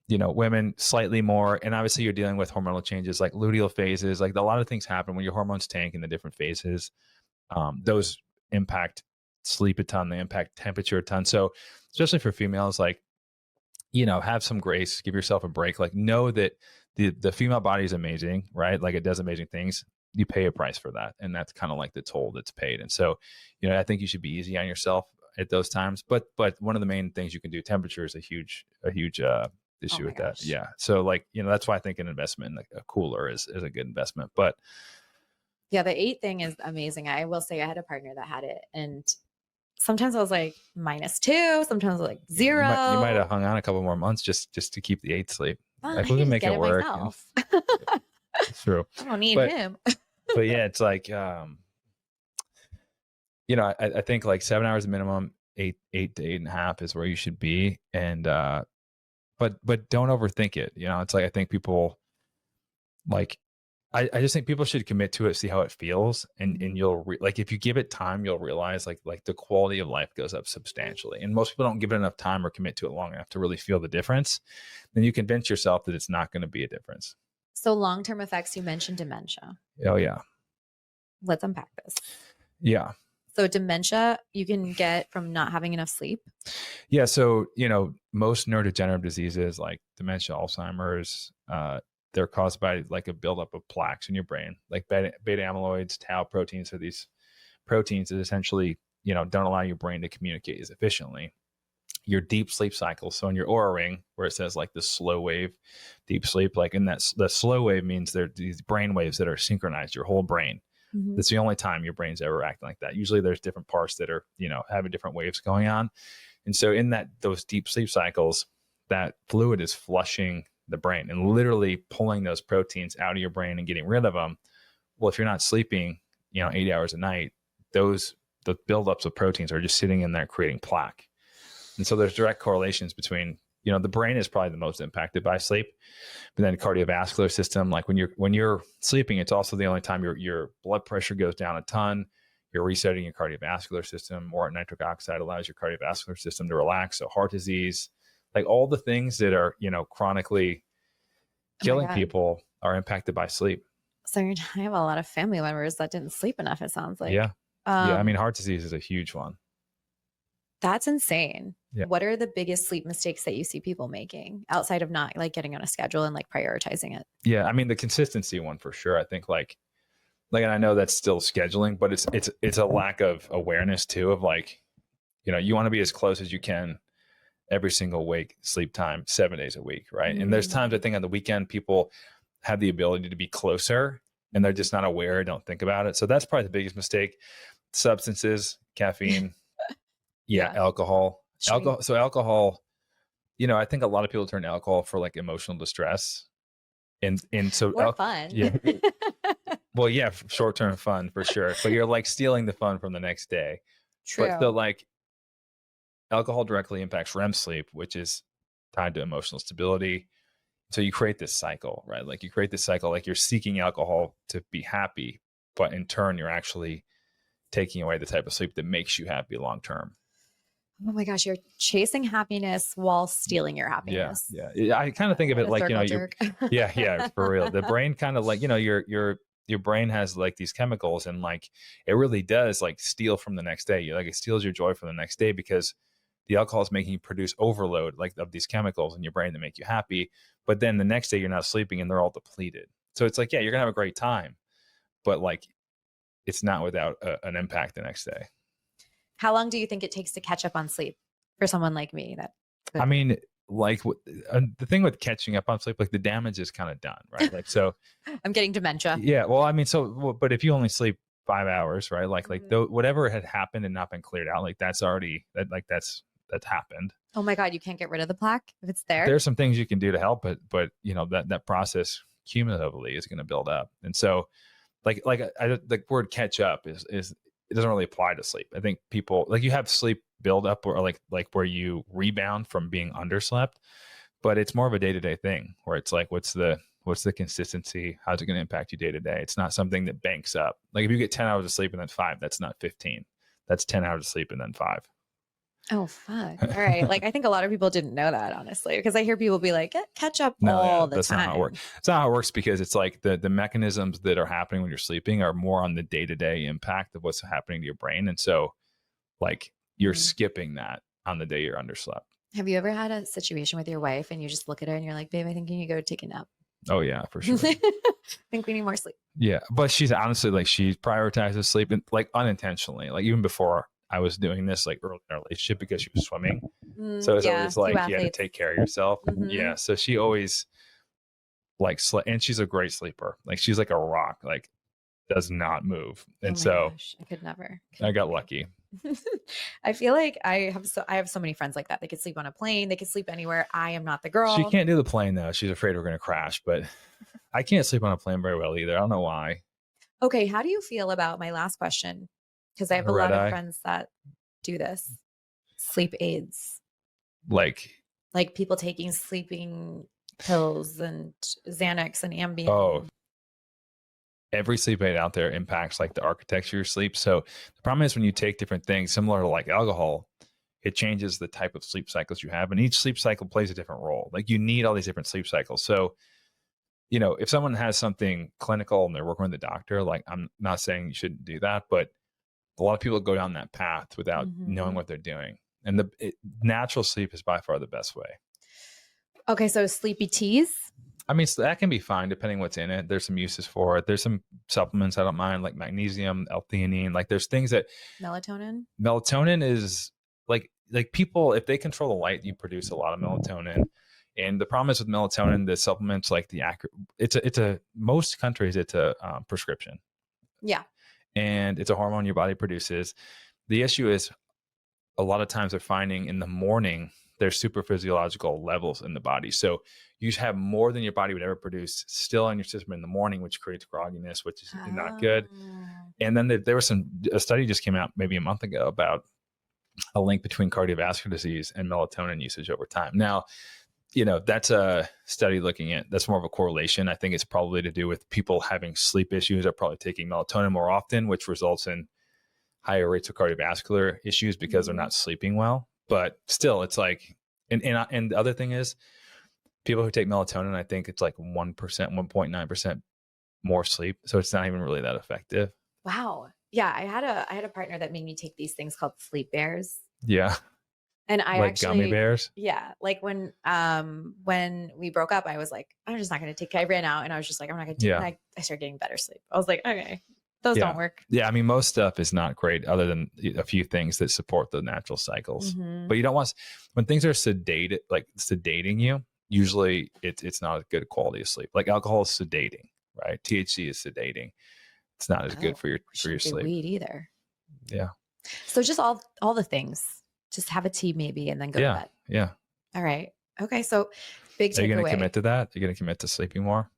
Speaker 2: You know, women slightly more. And obviously you're dealing with hormonal changes like luteal phases. Like a lot of things happen when your hormones tank in the different phases. Those impact sleep a ton, they impact temperature a ton. So especially for females, like, you know, have some grace, give yourself a break. Like know that the female body is amazing, right? Like it does amazing things. You pay a price for that. And that's kind of like the toll that's paid. And so, you know, I think you should be easy on yourself at those times. But one of the main things you can do, temperature is a huge issue with that. Yeah. So like, you know, that's why I think an investment in like a cooler is a good investment. But
Speaker 1: yeah, the 8 thing is amazing. I will say I had a partner that had it, and sometimes I was like -2, sometimes I was like 0.
Speaker 2: You might have hung on a couple more months just to keep the 8 sleep.
Speaker 1: Like we can make it work.
Speaker 2: It's true.
Speaker 1: I don't need him.
Speaker 2: But yeah, it's like, you know, I think like 7 hours minimum, 8 to 8.5 is where you should be. And, but don't overthink it. You know, it's like, I think people like, I just think people should commit to it, see how it feels. And you'll like, if you give it time, you'll realize like the quality of life goes up substantially. And most people don't give it enough time or commit to it long enough to really feel the difference. Then you convince yourself that it's not going to be a difference.
Speaker 1: So long-term effects, you mentioned dementia.
Speaker 2: Oh yeah.
Speaker 1: Let's unpack this.
Speaker 2: Yeah.
Speaker 1: So dementia you can get from not having enough sleep.
Speaker 2: Yeah. So, you know, most neurodegenerative diseases like dementia, Alzheimer's, they're caused by like a buildup of plaques in your brain, like beta amyloids, tau proteins. So these proteins that essentially, you know, don't allow your brain to communicate as efficiently. Your deep sleep cycle. So in your Oura Ring, where it says like the slow wave, deep sleep, like in that, the slow wave means they're these brain waves that are synchronized, your whole brain. Mm-hmm. That's the only time your brain's ever acting like that. Usually there's different parts that are, you know, having different waves going on. And so in those deep sleep cycles, that fluid is flushing the brain and literally pulling those proteins out of your brain and getting rid of them. Well, if you're not sleeping, you know, 8 hours a night, the buildups of proteins are just sitting in there creating plaque. And so there's direct correlations between, you know, the brain is probably the most impacted by sleep, but then cardiovascular system, like when you're sleeping, it's also the only time your blood pressure goes down a ton. You're resetting your cardiovascular system. More nitric oxide allows your cardiovascular system to relax. So heart disease, like all the things that are, you know, chronically killing people are impacted by sleep.
Speaker 1: So I have a lot of family members that didn't sleep enough, it sounds like.
Speaker 2: Yeah. Yeah. I mean, heart disease is a huge one.
Speaker 1: That's insane.
Speaker 2: Yeah.
Speaker 1: What are the biggest sleep mistakes that you see people making outside of not like getting on a schedule and like prioritizing it?
Speaker 2: Yeah. I mean, the consistency one for sure. I think like, and I know that's still scheduling, but it's a lack of awareness too, of like, you know, you want to be as close as you can every single week, sleep time, 7 days a week. Right. Mm-hmm. And there's times I think on the weekend, people have the ability to be closer and they're just not aware, don't think about it. So that's probably the biggest mistake. Substances, caffeine, alcohol. So alcohol, you know, I think a lot of people turn to alcohol for like emotional distress. And so
Speaker 1: fun.
Speaker 2: Yeah. Well, yeah, short-term fun for sure. But you're like stealing the fun from the next day.
Speaker 1: True.
Speaker 2: But like alcohol directly impacts REM sleep, which is tied to emotional stability. So you create this cycle, right? Like you create this cycle, like you're seeking alcohol to be happy, but in turn, you're actually taking away the type of sleep that makes you happy long-term.
Speaker 1: Oh my gosh, you're chasing happiness while stealing your happiness.
Speaker 2: Yeah. I kind of think of it like, you know, yeah, for real. The brain kind of like, you know, your brain has like these chemicals and like, it really does like steal from the next day. Like it steals your joy from the next day because the alcohol is making you produce overload like of these chemicals in your brain that make you happy. But then the next day you're not sleeping and they're all depleted. So it's like, yeah, you're gonna have a great time, but like, it's not without an impact the next day.
Speaker 1: How long do you think it takes to catch up on sleep for someone like me that Good.
Speaker 2: I mean, like the thing with catching up on sleep, like the damage is kind of done, right? Like, so
Speaker 1: I'm getting dementia.
Speaker 2: yeah. Well, I mean, but if you only sleep 5 hours, right? Like, whatever had happened and not been cleared out, like that's already that's happened.
Speaker 1: Oh my God, you can't get rid of the plaque if it's there.
Speaker 2: There's some things you can do to help it, but that process cumulatively is going to build up. And so, the word catch up is it doesn't really apply to sleep. I think people, like, you have sleep build up, or like where you rebound from being underslept, but it's more of a day-to-day thing where it's like, what's the consistency? How's it going to impact you day to day? It's not something that banks up. Like if you get 10 hours of sleep and then 5, that's not 15. That's 10 hours of sleep and then 5.
Speaker 1: Oh, fuck. All right. Like, I think a lot of people didn't know that, honestly, because I hear people be like, catch up all the
Speaker 2: that's
Speaker 1: time.
Speaker 2: Not how it works. It's not how it works, because it's like the mechanisms that are happening when you're sleeping are more on the day-to-day impact of what's happening to your brain. And so, like, you're skipping that on the day you're underslept.
Speaker 1: Have you ever had a situation with your wife and you just look at her and you're like, babe, I think you need to go take a nap?
Speaker 2: Oh yeah, for sure.
Speaker 1: I think we need more sleep.
Speaker 2: Yeah. But she's honestly, like, she prioritizes sleep, and like unintentionally, like even before I was doing this, like early in our relationship, because she was swimming. So it's always like, you had to take care of yourself. Yeah. So she always like slept, and she's a great sleeper. Like she's like a rock, like does not move. And
Speaker 1: gosh, I could never.
Speaker 2: I got lucky.
Speaker 1: I feel like I have so many friends like that. They could sleep on a plane. They could sleep anywhere. I am not the girl.
Speaker 2: She can't do the plane though. She's afraid we're going to crash, but I can't sleep on a plane very well either. I don't know why.
Speaker 1: Okay. How do you feel about my last question? Because I have a lot of friends that do this. Sleep aids.
Speaker 2: Like
Speaker 1: people taking sleeping pills and Xanax and Ambien.
Speaker 2: Oh, every sleep aid out there impacts like the architecture of your sleep. So the problem is, when you take different things, similar to like alcohol, it changes the type of sleep cycles you have. And each sleep cycle plays a different role. Like you need all these different sleep cycles. So, if someone has something clinical and they're working with the doctor, like, I'm not saying you shouldn't do that, but a lot of people go down that path without knowing what they're doing. And natural sleep is by far the best way. Okay.
Speaker 1: So sleepy teas?
Speaker 2: I mean, so that can be fine depending what's in it. There's some uses for it. There's some supplements I don't mind, like magnesium, L-theanine. Like there's things that melatonin is like people, if they control the light, you produce a lot of melatonin. And the problem is with melatonin, the supplements, like most countries, it's a prescription.
Speaker 1: Yeah.
Speaker 2: And it's a hormone your body produces. The issue is, a lot of times they're finding in the morning, there's super physiological levels in the body. So you have more than your body would ever produce still in your system in the morning, which creates grogginess, which is not good. And then there was a study just came out maybe a month ago about a link between cardiovascular disease and melatonin usage over time. Now, that's a study looking at, that's more of a correlation. I think it's probably to do with people having sleep issues are probably taking melatonin more often, which results in higher rates of cardiovascular issues because they're not sleeping well. But still, it's like, and the other thing is, people who take melatonin, I think it's like 1%, 1.9% more sleep. So it's not even really that effective.
Speaker 1: Wow. Yeah. I had a partner that made me take these things called sleep bears.
Speaker 2: Yeah.
Speaker 1: And I
Speaker 2: like gummy bears.
Speaker 1: Yeah. Like when we broke up, I was like, I'm just not going to take, I ran out and I was just like, I'm not going to take it. I started getting better sleep. I was like, okay, those don't work. Yeah.
Speaker 2: I mean, most stuff is not great other than a few things that support the natural cycles, but you don't want, when things are sedated, like sedating you, usually it's not a good quality of sleep. Like alcohol is sedating, right? THC is sedating. It's not as good for your sleep.
Speaker 1: Weed either.
Speaker 2: Yeah.
Speaker 1: So just all the things. Just have a tea maybe and then go to bed.
Speaker 2: Yeah.
Speaker 1: All right. Okay. So big takeaway.
Speaker 2: Are you going to commit to that? Are you going to commit to sleeping more?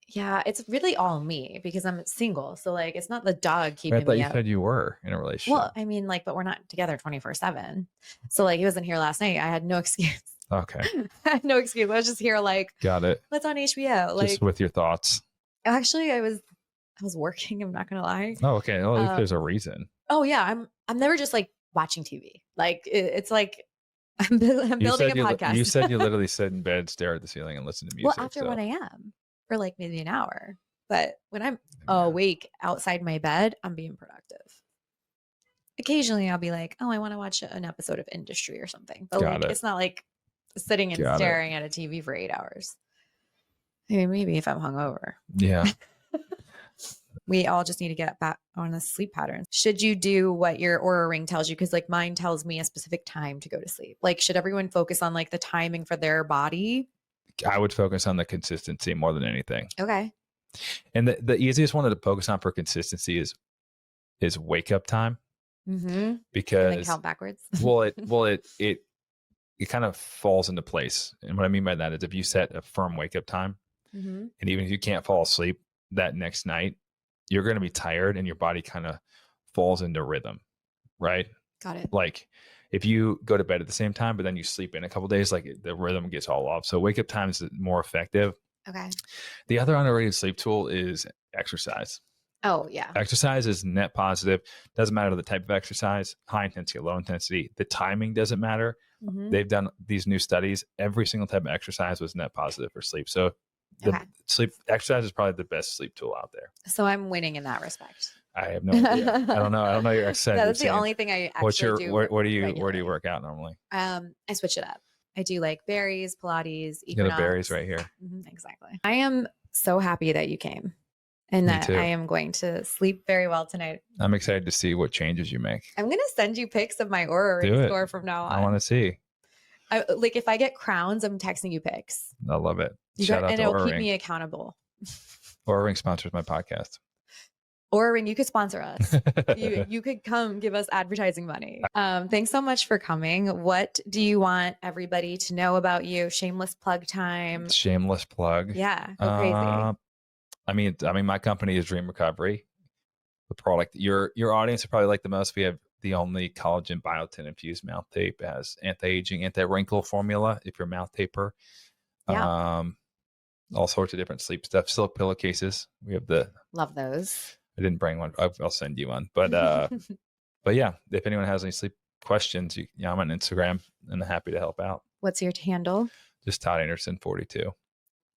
Speaker 1: Yeah. It's really all me because I'm single. So like, it's not the dog keeping me up.
Speaker 2: I thought you said you were in a relationship.
Speaker 1: Well, I mean, like, but we're not together 24/7. So like, he wasn't here last night. I had no excuse.
Speaker 2: Okay.
Speaker 1: I had no excuse. I was just here like,
Speaker 2: got it.
Speaker 1: What's on HBO? Like,
Speaker 2: just with your thoughts.
Speaker 1: Actually, I was working. I'm not going to lie.
Speaker 2: Oh, okay. Well, if there's a reason.
Speaker 1: Oh yeah. I'm never just like watching TV. Like it's like I'm building a podcast.
Speaker 2: You said you literally sit in bed, stare at the ceiling, and listen to music.
Speaker 1: Well, after 1 a.m. for like maybe an hour. But when I'm awake outside my bed, I'm being productive. Occasionally, I'll be like, "Oh, I want to watch an episode of Industry or something." But like, it's not like sitting and staring at a TV for 8 hours. I mean, maybe if I'm hungover.
Speaker 2: Yeah.
Speaker 1: We all just need to get back on a sleep pattern. Should you do what your Oura Ring tells you? Because like mine tells me a specific time to go to sleep. Like, should everyone focus on like the timing for their body?
Speaker 2: I would focus on the consistency more than anything.
Speaker 1: Okay.
Speaker 2: And the easiest one to focus on for consistency is wake up time.
Speaker 1: And
Speaker 2: Because
Speaker 1: then count backwards.
Speaker 2: it kind of falls into place. And what I mean by that is if you set a firm wake up time, and even if you can't fall asleep that next night, you're going to be tired and your body kind of falls into rhythm, right?
Speaker 1: Got it.
Speaker 2: Like if you go to bed at the same time, but then you sleep in a couple of days, like the rhythm gets all off. So wake up time is more effective.
Speaker 1: Okay.
Speaker 2: The other underrated sleep tool is exercise.
Speaker 1: Oh, yeah.
Speaker 2: Exercise is net positive. Doesn't matter the type of exercise, high intensity, low intensity. The timing doesn't matter. They've done these new studies. Every single type of exercise was net positive for sleep. So sleep exercise is probably the best sleep tool out there.
Speaker 1: So I'm winning in that respect.
Speaker 2: I have no idea. I don't know your exercise.
Speaker 1: That's the only thing I actually do.
Speaker 2: Where do you work out normally?
Speaker 1: I switch it up. I do like berries, Pilates,
Speaker 2: You got berries right here.
Speaker 1: Exactly. I am so happy that you came and that I am going to sleep very well tonight.
Speaker 2: I'm excited to see what changes you make.
Speaker 1: I'm going to send you pics of my Oura Ring store from now on.
Speaker 2: I want to see.
Speaker 1: Like if I get crowns, I'm texting you pics.
Speaker 2: I love it.
Speaker 1: Shout out to Oura Ring. And it'll keep me accountable.
Speaker 2: Oura Ring sponsors my podcast.
Speaker 1: Oura Ring, you could sponsor us. you could come give us advertising money. Thanks so much for coming. What do you want everybody to know about you? Shameless plug time.
Speaker 2: Shameless plug.
Speaker 1: Yeah. Go crazy.
Speaker 2: I mean, my company is Dream Recovery. The product your audience would probably like the most. We have the only collagen biotin infused mouth tape. It has anti-aging, anti-wrinkle formula if you're a mouth taper.
Speaker 1: Yeah.
Speaker 2: All sorts of different sleep stuff. Silk pillowcases. We have
Speaker 1: love those.
Speaker 2: I didn't bring one. I'll send you one. But but yeah, if anyone has any sleep questions, I'm on Instagram and I'm happy to help out.
Speaker 1: What's your handle?
Speaker 2: Just Todd Anderson 42.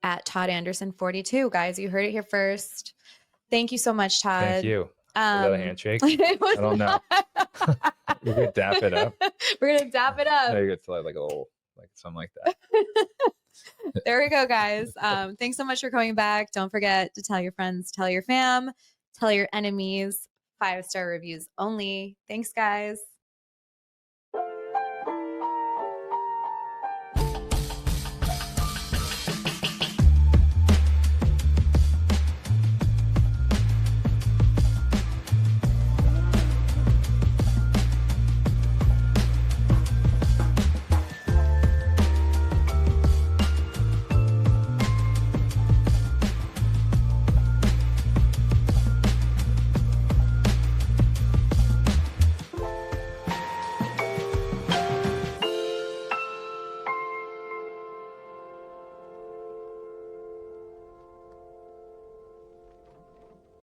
Speaker 1: At Todd Anderson 42. Guys, you heard it here first. Thank you so much, Todd.
Speaker 2: Thank you. Was that a handshake? I don't know. We're gonna dap it up.
Speaker 1: We're gonna dap it up.
Speaker 2: No, you get to like a little something like that.
Speaker 1: There we go, guys. Thanks so much for coming back. Don't forget to tell your friends, tell your fam, tell your enemies. 5-star reviews only. Thanks, guys.